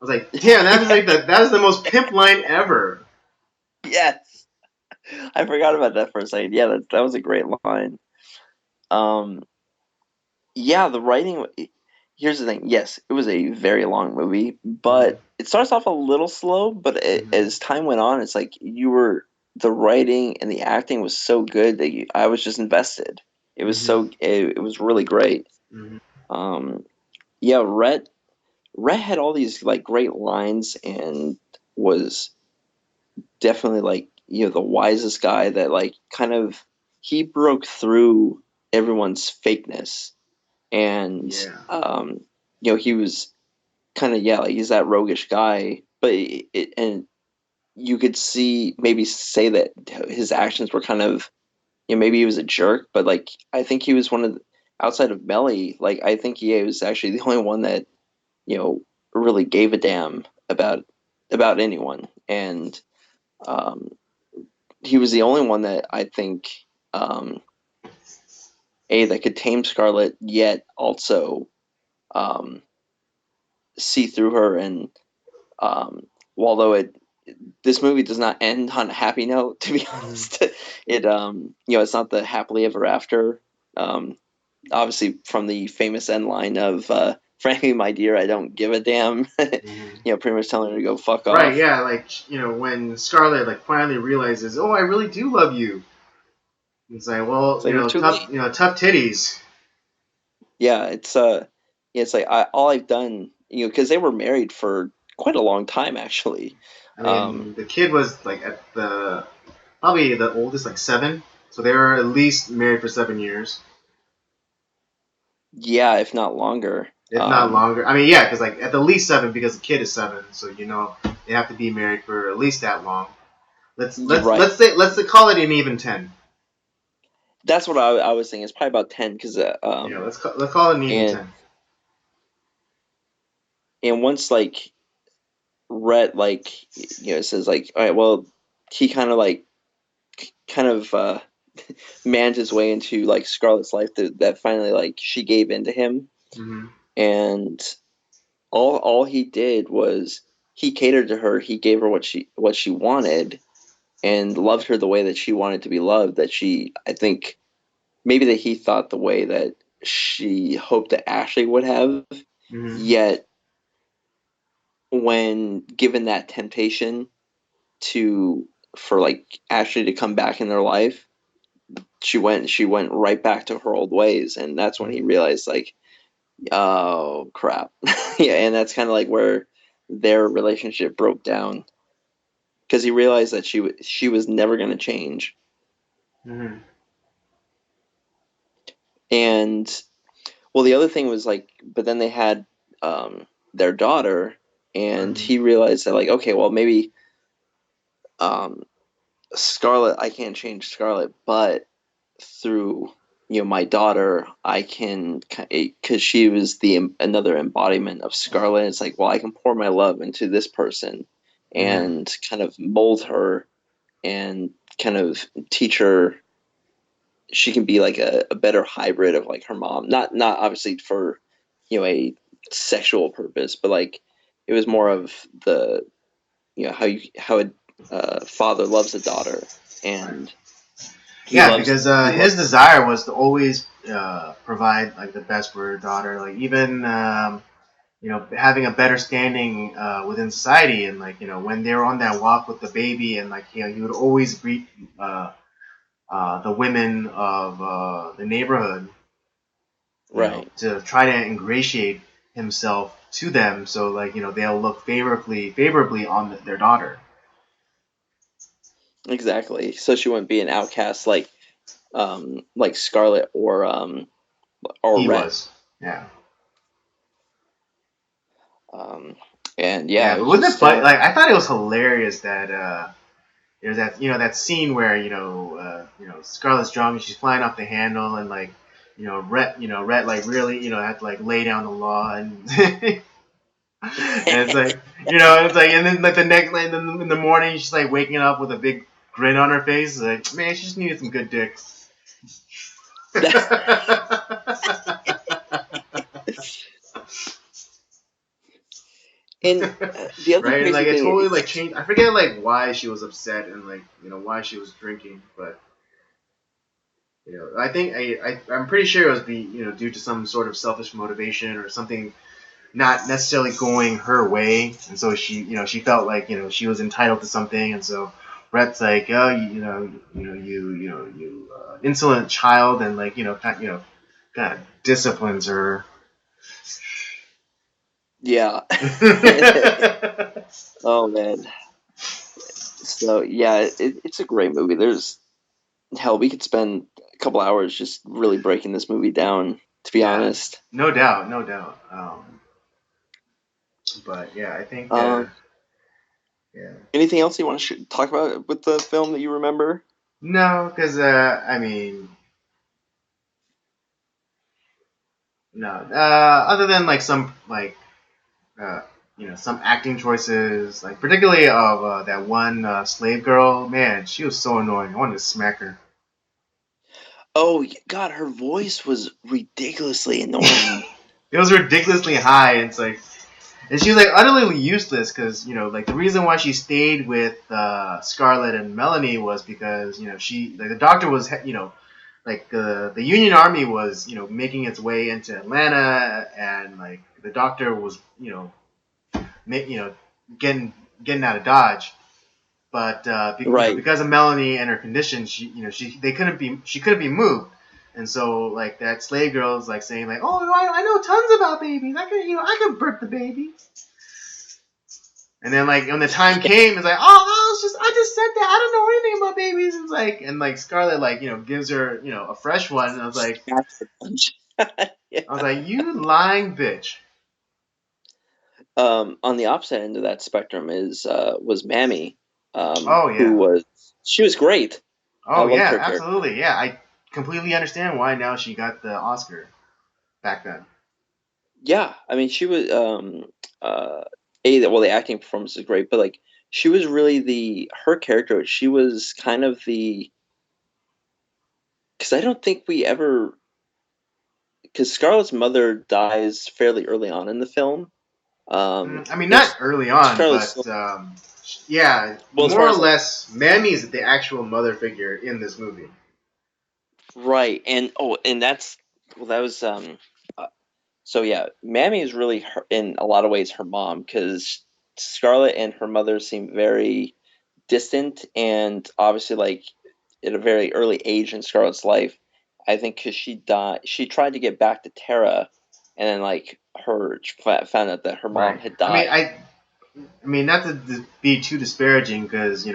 I was like, damn, that is like that is the most pimp line ever. Yes, I forgot about that for a second. Yeah, that was a great line. Um. Yeah, the writing. Here's the thing. Yes, it was a very long movie, Mm-hmm. but it starts off a little slow. But Mm-hmm. as time went on, it's like the writing and the acting was so good that I was just invested. Mm-hmm. It was really great. Mm-hmm. Um, yeah, Rhett had all these like great lines and was definitely like the wisest guy that like kind of he broke through everyone's fakeness and Yeah. he was kind of, yeah, like he's that roguish guy, but and you could see maybe say that his actions were kind of, maybe he was a jerk, but like I think he was one of outside of Melly, like I think he was actually the only one that you know really gave a damn about anyone, and um, he was the only one that I think um, that could tame Scarlet yet also um, see through her. And um, although this movie does not end on a happy note, to be Mm-hmm. honest, it's not the happily ever after. Um, Obviously, from the famous end line of "Frankly, my dear, I don't give a damn." Mm-hmm. Pretty much telling her to go fuck Right, off. yeah, like when Scarlett like finally realizes, oh, I really do love you. It's like, well, It's like it was too late. tough titties. Yeah, it's like all I've done, because they were married for quite a long time actually. I Um, mean, the kid was like at the probably the oldest, like 7, so they were at least married for 7 years, yeah, if not longer. if not longer. I mean, yeah, because like at the least 7 because the kid is 7, so they have to be married for at least that long. Let's You're let's right. let's say let's call it an even 10. That's what I was thinking. It's probably about 10 because Yeah, let's call it an even and 10. once like Rhett like says like, all right, well, he kind of managed his way into like Scarlett's life that finally like she gave in to him. Mm-hmm. And all he did was he catered to her. He gave her what she wanted and loved her the way that she wanted to be loved. That she, I think, maybe that he thought the way that she hoped that Ashley would have. Mm-hmm. Yet when given that temptation to for like Ashley to come back in their life, she went right back to her old ways, and that's when he Mhm. realized like, oh crap. Yeah, and that's kind of like where their relationship broke down because he realized that she was never going to change. Mhm. And well, the other thing was like, but then they had their daughter, and Mhm. he realized that like, okay, well maybe um, Scarlett, I can't change Scarlett, but through my daughter, I can, because she was the another embodiment of Scarlett. It's like, well, I can pour my love into this person Mhm. and kind of mold her and kind of teach her. She can be like a better hybrid of like her mom. Not obviously for a sexual purpose, but like it was more of the how a father loves a daughter, Right. and he Yeah, loves because he loves his desire was to always provide like the best for her daughter, like even having a better standing within society, and like when they were on that walk with the baby, and like he would always greet uh, the women of the neighborhood, right. to try to ingratiate himself to them, so like they'll look favorably on their daughter. Exactly. So she wouldn't be an outcast like Scarlet or He Rhett. was, yeah. Um and yeah, Yeah, it but was wasn't it just funny? Like I thought it was hilarious that there's that that scene where Scarlett's drunk and she's flying off the handle, and like Rhett like really had to like lay down the law, and and it's like and then like the next like in the morning she's like waking up with a big grin on her face, like man she just needed some good dick. and the other Right, and crazy like it thing totally like is changed. I forget like why she was upset, and like why she was drinking, but I think I'm pretty sure it was due to some sort of selfish motivation or something not necessarily going her way, and so she felt like she was entitled to something, and so Brett's like, oh, you insolent child, and like kind of disciplines her. yeah. Oh man. So yeah, it's a great movie. There's hell, we could spend a couple hours just really breaking this movie down, to be Yeah, honest. no doubt, no doubt. But yeah, I think Um yeah. Anything else you want to talk about with the film that you remember? No, because I mean, no. Other than like some like uh, some acting choices, like particularly of that one slave girl. Man, she was so annoying. I wanted to smack her. Oh God, her voice was ridiculously annoying. It was ridiculously high. And it's like, and she was like utterly useless because like the reason why she stayed with Scarlett and Melanie was because she like the doctor was like the Union Army was making its way into Atlanta, and like the doctor was getting out of Dodge. But Right. because of Melanie and her condition, she couldn't be moved, and so like that slave girl is like saying like, oh, I know tons about babies. I can birth the baby. And then like when the time came, it's like, oh, I just said that I don't know anything about babies. It's like, and like Scarlett like gives her a fresh one, and That's the punch. I was Yeah. like, you lying bitch. On the opposite end of that spectrum is was Mammy, Oh who yeah. was she was great. I Oh loved yeah, her character. absolutely. Yeah, I completely understand why now she got the Oscar back then. Yeah, I mean she was uh the acting performance is great, but like she was really the her character. She was kind of the because I don't think we ever because Scarlett's mother dies fairly early on in the film. I mean, And not early on, Scarlett's but yeah, well as more far or as like less, Mammy is the actual mother figure in this movie. right and oh and that's well that was uh, so yeah, Mammy is really her, in a lot of ways her mom because Scarlett and her mother seem very distant, and obviously, like at a very early age in Scarlett's life, I think because she died, she tried to get back to Tara, and then like found out that her mom Right. had I mean, died. not to be too disparaging, because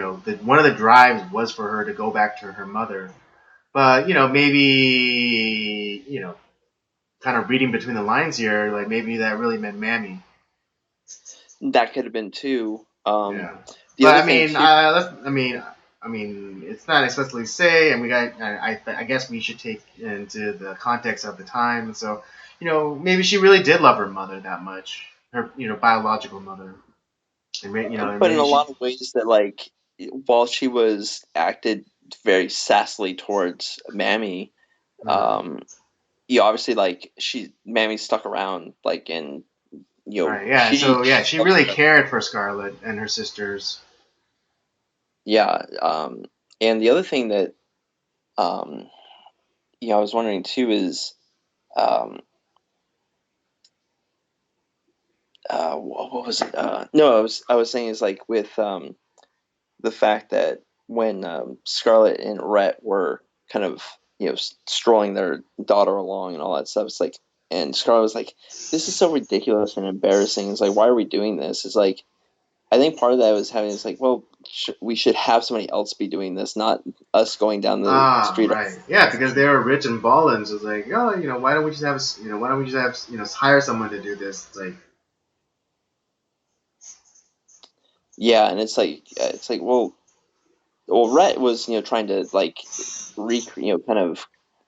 one of the drives was for her to go back to her mother, but maybe kind of reading between the lines here, like maybe that really meant Mammy. That could have been too. Yeah. The But other thing too. it's not explicitly say, and I guess we should take into the context of the time. So, maybe she really did love her mother that much, her, biological mother, and But in maybe a she. lot of ways that like while she was acted very sassily towards Mammy, Mm, um, you obviously like she Mammy stuck around like and right. Yeah. she So yeah, she loved really her. cared for Scarlett and her sisters. Yeah. And the other thing that um I was wondering too is um what was it? No, I was saying is like with the fact that when Scarlett and Rhett were kind of strolling their daughter along and all that stuff, it's like, and Scarlett was like, "This is so ridiculous and embarrassing." It's like, why are we doing this? It's like, I think part of that was having it's like, well, we should have somebody else be doing this, not us going down the Ah, street. right. Yeah, because they were rich and balling. So it's like, oh, why don't we just have, hire someone to do this? It's like, Yeah, and it's like, well, Rhett was trying to like kind of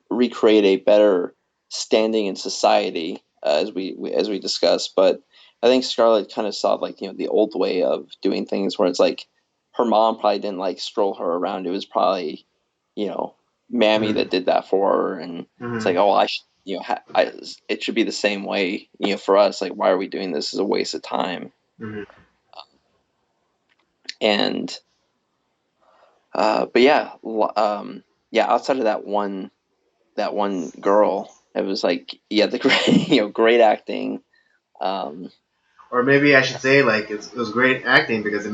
recreate a better standing in society as we discussed. But I think Scarlett kind of saw like the old way of doing things, where it's like her mom probably didn't like stroll her around. It was probably you know Mammy mm-hmm, that did that for her, and it's mm-hmm, like, oh, I should it should be the same way for us. Like, why are we doing this? Is a waste of time. mm-hmm. And but yeah, yeah. Outside of that one girl. It was like, yeah, the great, great acting. Um, Or maybe I should say, like, it was great acting because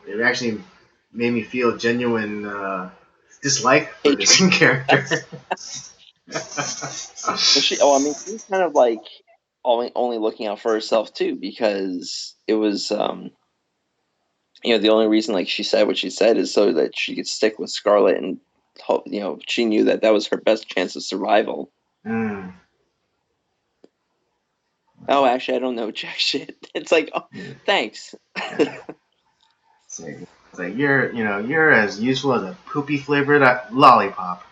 it actually made me feel genuine dislike for Hatred. this character. Well, I mean, she was kind of like only looking out for herself too, because it was, the only reason like she said what she said is so that she could stick with Scarlett and hope, she knew that that was her best chance of survival. Mm. Oh, actually, I don't know jack shit. It's like, oh, Yeah, thanks. yeah. It's like you're as useful as a poopy flavored lollipop.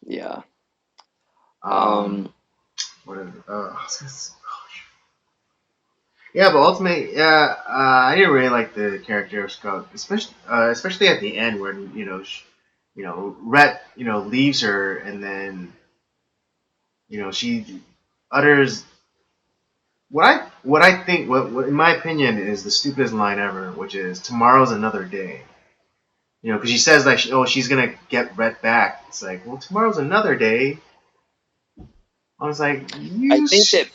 Yeah. Um, Um, what is it? Yeah, but ultimately, yeah, I didn't really like the character of Scout, especially at the end when Rhett leaves her, and then she utters what I think what in my opinion is the stupidest line ever, which is "Tomorrow's another day." Because she says like, she's gonna get Rhett back. It's like, well, tomorrow's another day. I was like, I you. think that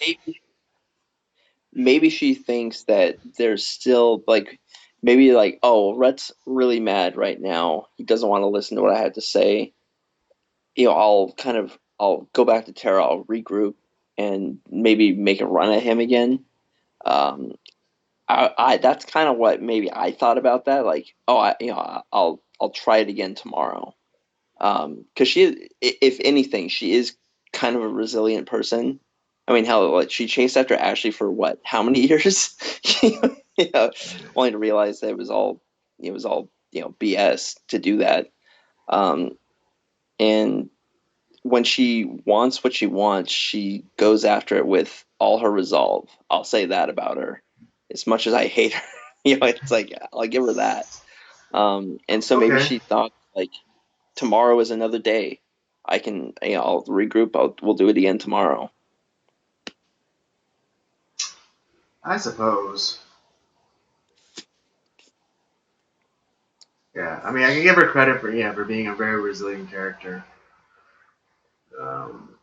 maybe she thinks that there's still like maybe like, oh, Rhett's really mad right now, he doesn't want to listen to what I had to say. I'll go back to Tara, I'll regroup and maybe make a run at him again. um I That's kind of what maybe I thought about that, like, oh, I'll try it again tomorrow. Because if anything, she is kind of a resilient person. I mean, hell, like she chased after Ashley for what? How many years? you know, Only to realize that it was all BS to do that. Um, and when she wants what she wants, she goes after it with all her resolve. I'll say that about her. As much as I hate her, it's like I'll give her that. And so maybe Okay, she thought like tomorrow is another day. I'll regroup. We'll do it again tomorrow. I suppose. Yeah, I mean, I can give her credit for being a very resilient character. Um,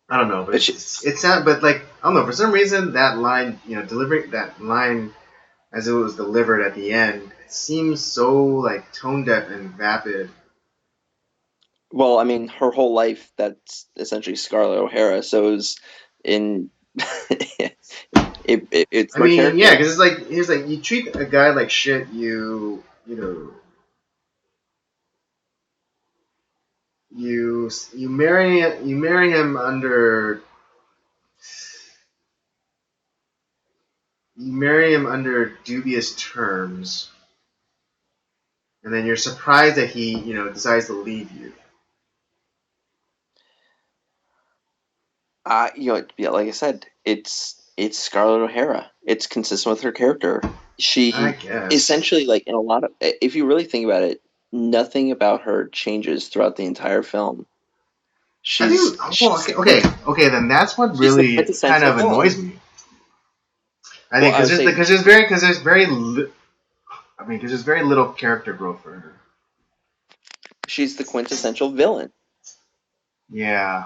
I don't know, but But she, it's not. But like I don't know, for some reason that line, delivering that line as it was delivered at the end, it seems so like tone deaf and vapid. well, I mean, her whole life that's essentially Scarlett O'Hara, so it was in it's I her mean, yeah, character. because it's like here's like you treat a guy like shit. You marry him under dubious terms, and then you're surprised that he decides to leave you. Yeah, like I said, it's Scarlett O'Hara. It's consistent with her character. I She guess. essentially, like in a lot of, if you really think about it, nothing about her changes throughout the entire film. I think. Well, She's okay, okay. Then that's what she's the really kind quintessential of villain. annoys me. I Well, think I would say because there's very little character growth for her. she's the quintessential villain. Yeah,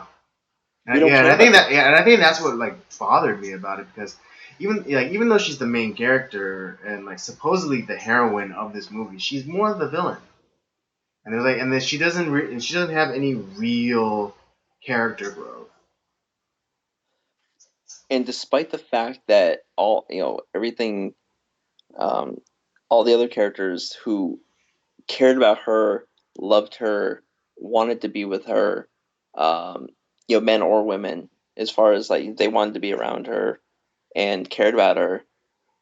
We don't yeah, and care I think about the that yeah, and I think that's what like bothered me about it because even though she's the main character and like supposedly the heroine of this movie, she's more the villain. And they're like, and then she doesn't have any real character growth. and despite the fact that everything, um, all the other characters who cared about her, loved her, wanted to be with her, um, men or women, as far as like they wanted to be around her and cared about her.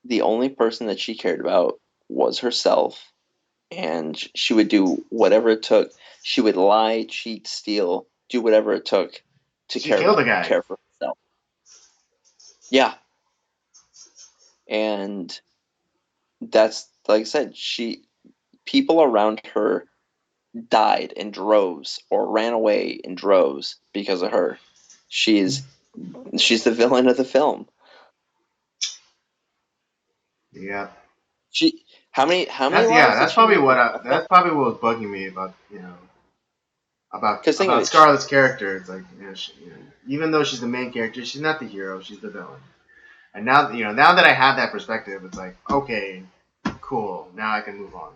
The only person that she cared about was herself, and she would do whatever it took. She would lie, cheat, steal, do whatever it took to She killed a guy. care for herself. Yeah, and that's like I said, she people around her died in droves or ran away in droves because of her. She's she's the villain of the film. Yeah, She how many lives did That's she probably ruin? that's probably what was bugging me about Because think of it, Scarlett's character. It's like even though she's the main character, she's not the hero. She's the villain. And now that I have that perspective, it's like okay, cool. Now I can move on.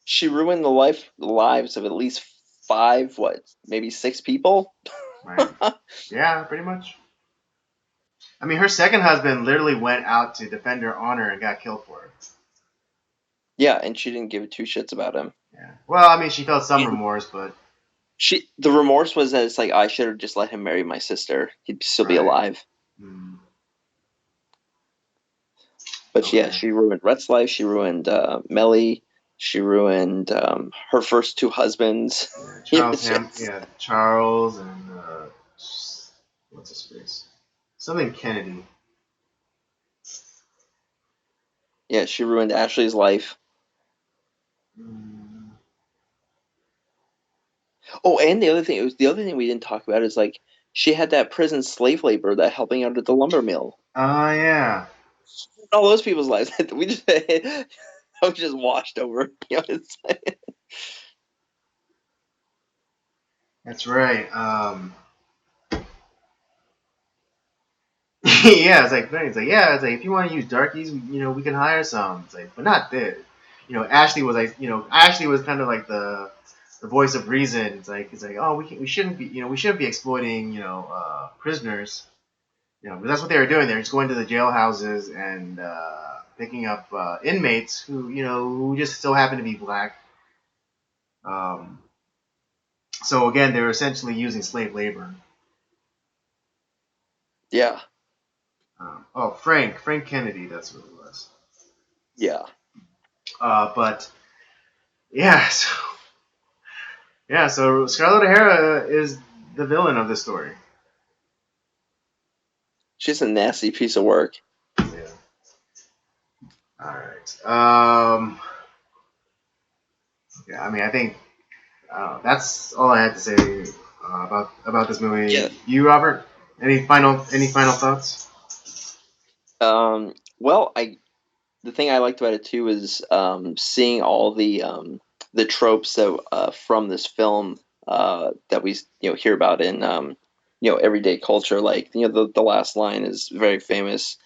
she ruined the lives of at least five, what, maybe six people. Right? Yeah, pretty much. I mean, her second husband literally went out to defend her honor and got killed for it. Yeah, and she didn't give two shits about him. Yeah. Well, I mean, she felt some And remorse, but the remorse was that it's like I should have just let him marry my sister. He'd still be right. alive. Hmm. But yeah, Okay. she ruined Rhett's life. She ruined Melly. She ruined her first two husbands. Yeah, It's just, Yeah, Charles and what's his face? Something Kennedy. yeah, she ruined Ashley's life. Mm. Oh, and the other thing we didn't talk about is like she had that prison slave labor that helping out at the lumber mill. Oh yeah, All those people's lives we just we just washed over. It's like, that's right. Yeah, it's like if you want to use darkies, we can hire some. It's like, but not this. Ashley was kind of like the voice of reason. It's like, oh, we shouldn't be exploiting, prisoners. But that's what they were doing. They were just going to the jailhouses and picking up inmates who just so happen to be black. Um, so again, they were essentially using slave labor. yeah, Frank Kennedy, that's what it was. yeah. But yeah, so Scarlett O'Hara is the villain of this story. She's a nasty piece of work. Yeah. All right. Yeah. I mean, I think that's all I had to say about this Yeah. movie. You, Robert? Any final thoughts? Well, I the thing I liked about it too is seeing all the tropes that from this film that we hear about in everyday culture. Like the last line is very famous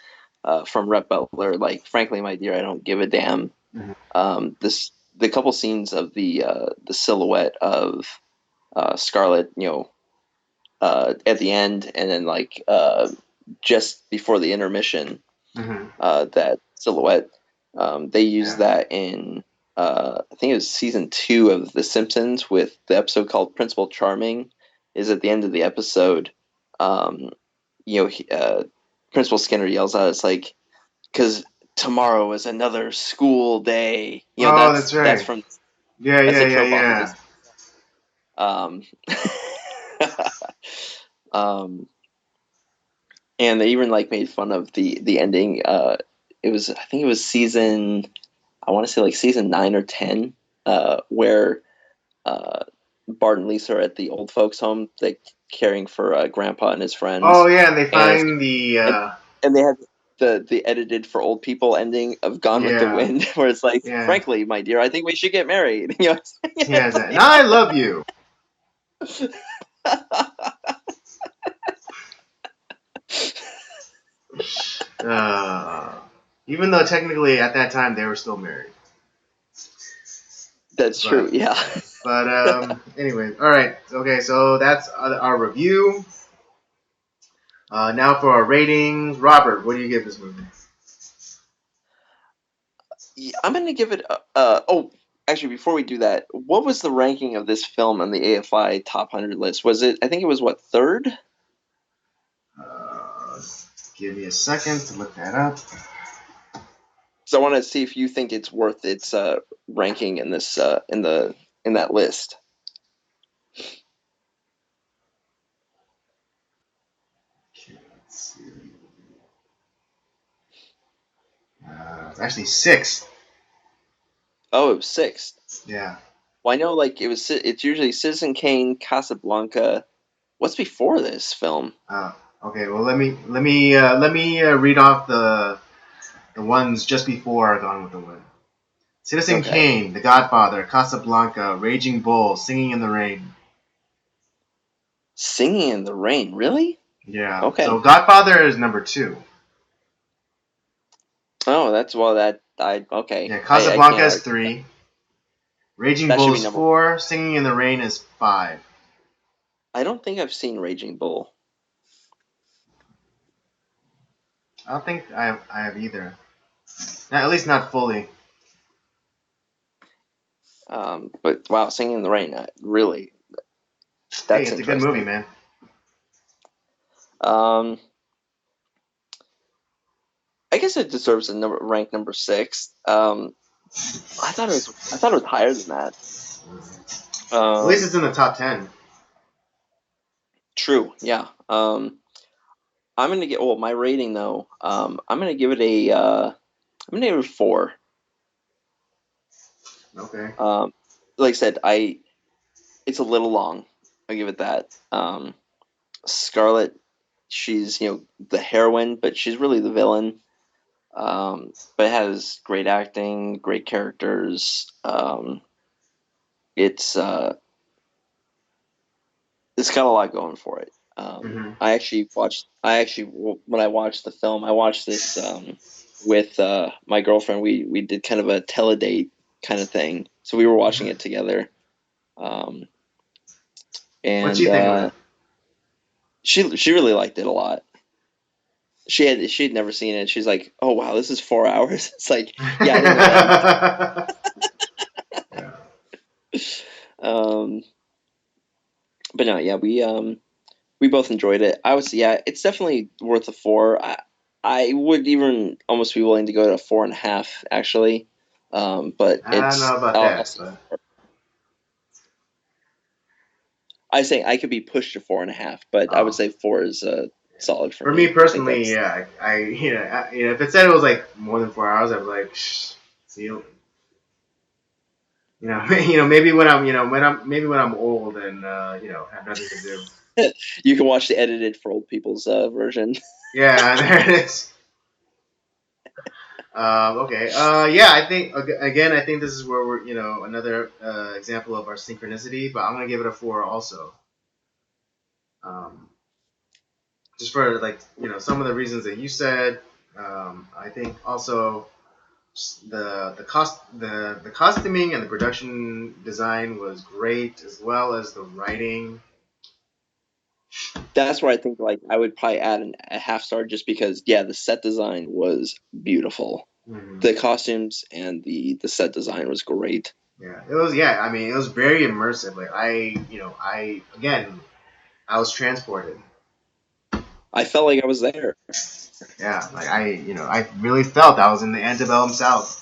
from Rhett Butler. Like, frankly, my dear, I don't give a damn. Mhm. This the couple scenes of the silhouette of Scarlett, at the end, and then like just before the intermission, Mhm. that silhouette. They used Yeah. that in I think it was season 2 of The Simpsons with the episode called Principal Charming. Is at the end of the episode, um, Principal Skinner yells out, "It's like because tomorrow is another school day." Oh, That's that's right. Yeah, that's yeah, a yeah, trope off of yeah. this. Um, um, and they even like made fun of the ending. It was I think it was season I want to say like season 9 or 10, where uh, Bart and Lisa are at the old folks' home, like caring for Grandpa and his Oh friends, yeah, and they and find the and, and they have the edited for old people ending of Gone with the yeah, Wind, where it's like, yeah, frankly, my dear, I think we should get married. yeah. Now I love you. Uh, Even though technically at that time they were still married, That's true. but Yeah. yeah. But anyway, all right. Okay, so that's our review. Now for our ratings, Robert, what do you give this movie? Yeah, I'm gonna give it. Oh, actually, before we do that, what was the ranking of this film on the AFI Top 100 list? Was it? I think it was what, third? Uh, Give me a second to look that up. So I want to see if you think it's worth its ranking in this in that list. Okay, let's see. It's actually six. Oh, it was sixth. Yeah. Well, I know like it's usually Citizen Kane, Casablanca. What's before this film? Uh, okay. Well, let me read off the ones just before Gone with the Wind. Citizen Okay, Kane, The Godfather, Casablanca, Raging Bull, Singing in the Rain. Singing in the Rain. Really? Yeah. Okay. So Godfather is number two. Oh, that's well that I okay. Yeah. I Casablanca can't is argue. three. Raging That should Bull be is number one. four. Singing in the Rain is five. I don't think I've seen Raging Bull. I don't think I have either. At least not fully. But wow, Singing in the Rain. Really, Hey, that's it's a good movie, interesting. man. Um, I guess it deserves a rank number six. I thought it was higher than that. At least Um, it's in the top 10. True. Yeah. I'm gonna get well. My rating though. I'm gonna give it I'm gonna give it a 4. Okay. Um, like I said, I it's a little long. I give it that. Scarlett, she's the heroine, but she's really the villain. But it has great acting, great characters. It's it's got a lot going for it. Mm-hmm. I actually when I watched the film, I watched this with my girlfriend. We did kind of a teledate kind of thing, so we were watching Mm-hmm. it together. Um, What'd you and think of it? she really liked it a lot. She'd never seen it. She's like, "Oh wow, this is 4 hours." It's like, yeah, I didn't know that. Yeah. Um, but no, yeah, we both enjoyed it. Yeah, it's definitely worth a 4. I would even almost be willing to go to a 4.5 actually. But I don't know about I'll that, say but I say I could be pushed to 4.5, but I would oh, say 4 is solid for for me me. I think personally, that's yeah, if it said it was like more than 4 hours, I'd be like, shh, see you. Maybe when I'm old and have nothing to do. you can watch the edited for old people's version. Yeah, there it is. Okay. Yeah, I think again, I think this is where we're another example of our synchronicity, but I'm gonna give it a four also. Um, just for like some of the reasons that you said. I think also the costuming and the production design was great, as well as the writing. That's where I think like I would probably add a half star just because yeah, the set design was beautiful. Mhm. The costumes and the set design was great. Yeah, it was. Yeah, I mean, it was very immersive. Like I again, I was transported. I felt like I was there. Yeah, like I really felt I was in the antebellum South.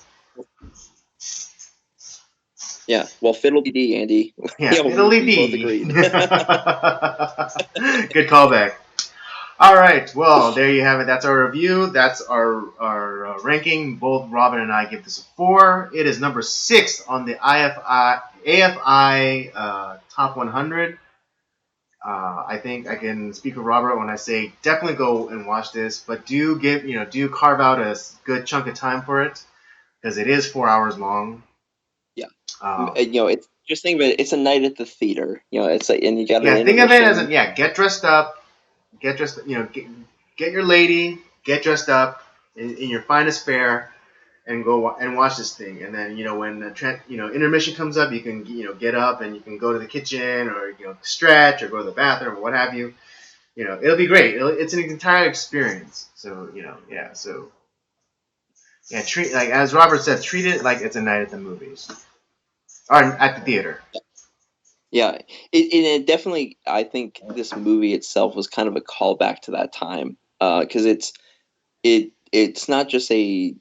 Yeah. Well, Fiddle DD, Andy. Yeah, Yeah, Italy we both B. agreed. Good callback. All right, well there you have it. That's our review. That's our ranking. Both Robin and I give this a 4. It is number 6 on the AFI top 100. I think I can speak for Robert when I say definitely go and watch this, but do carve out a good chunk of time for it because it is 4 hours long. Yeah. Um, It's just think of it. It's a night at the theater. It's like, and you got an yeah, think of it as intermission. get dressed up, get your lady, get dressed up in your finest fare, and and watch this thing. And then when the intermission comes up, you can get up and you can go to the kitchen or stretch or go to the bathroom or what have you. It'll be great. It's an entire experience. So yeah. So yeah, treat like as Robert said, treat it like it's a night at the movies or at the theater. Yeah, it definitely. I think this movie itself was kind of a callback to that time, because it's not just a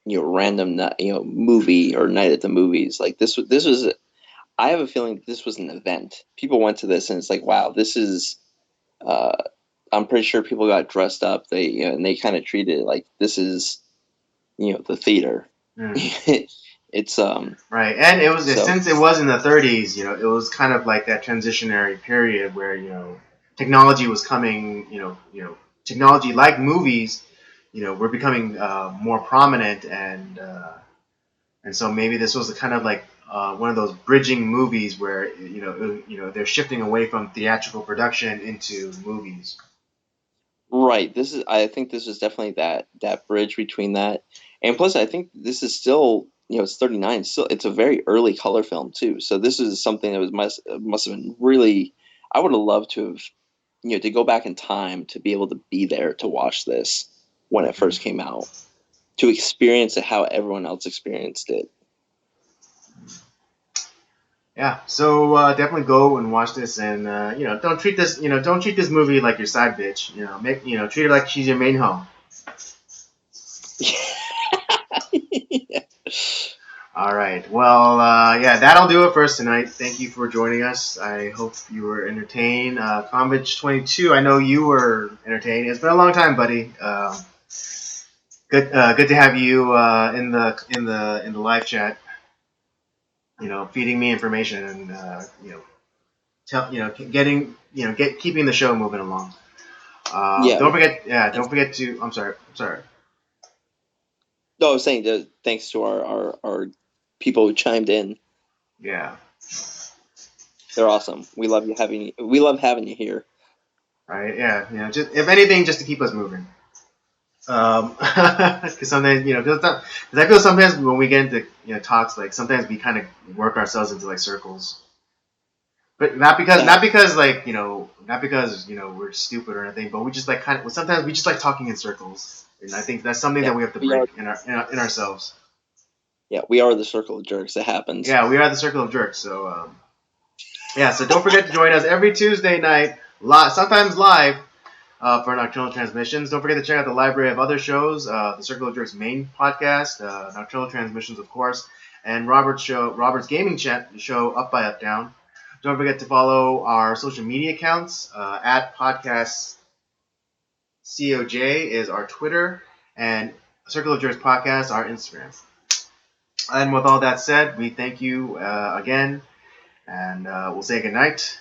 random movie or night at the movies. Like this was. I have a feeling this was an event. People went to this and it's like, wow, this is. Uh, I'm pretty sure people got dressed up. They and they kind of treated it like this is the theater. Mm. It's Right, and it was so since it was in the 30s. It was kind of like that transitionary period where technology was coming. Technology like movies, were becoming more prominent, and so maybe this was a kind of like one of those bridging movies where they're shifting away from theatrical production into movies. right. I think this is definitely that bridge between that, and plus I think this is still it's 39. Still, it's a very early color film too. So this is something that was must have been really. I would have loved to have to go back in time to be able to be there to watch this when it Mhm. first came out, to experience it how everyone else experienced it. Yeah, so definitely go and watch this, and don't treat this movie like your side bitch. Make treat her like she's your main hoe. All right. Well, yeah, that'll do it for us tonight. Thank you for joining us. I hope you were entertained. Convich 22. I know you were entertained. It's been a long time, buddy. Good to have you in the live chat. Feeding me information and getting keeping the show moving along. Yeah. Don't forget. Yeah, don't forget to. I'm sorry. I'm sorry. No, I was saying that thanks to our people who chimed in. Yeah. They're awesome. We love having you here. Right. Yeah. Just if anything, just to keep us moving. Because sometimes because I feel sometimes when we get into talks, like sometimes we kind of work ourselves into like circles. But not That because like not because we're stupid or anything, but we just like kind of sometimes we just like talking in circles, and I think that's something yeah, that we have to we are break in ourselves. we are the circle of jerks. It happens. Yeah, we are the circle of jerks. So yeah, so don't forget to join us every Tuesday night, sometimes live, for Nocturnal Transmissions. Don't forget to check out the library of other shows, the Circle of Jerks main podcast, Nocturnal Transmissions, of course, and Robert's gaming chat show, Up by Up Down. Don't forget to follow our social media accounts, at podcast COJ is our Twitter, and Circle of Jerks podcast our Instagram. And with all that said, we thank you again, and we'll say goodnight.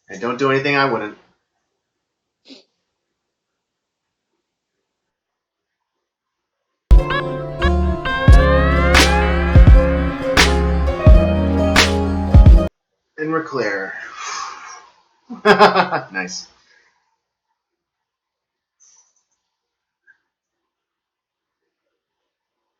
And don't do anything I wouldn't. And we're clear. Nice.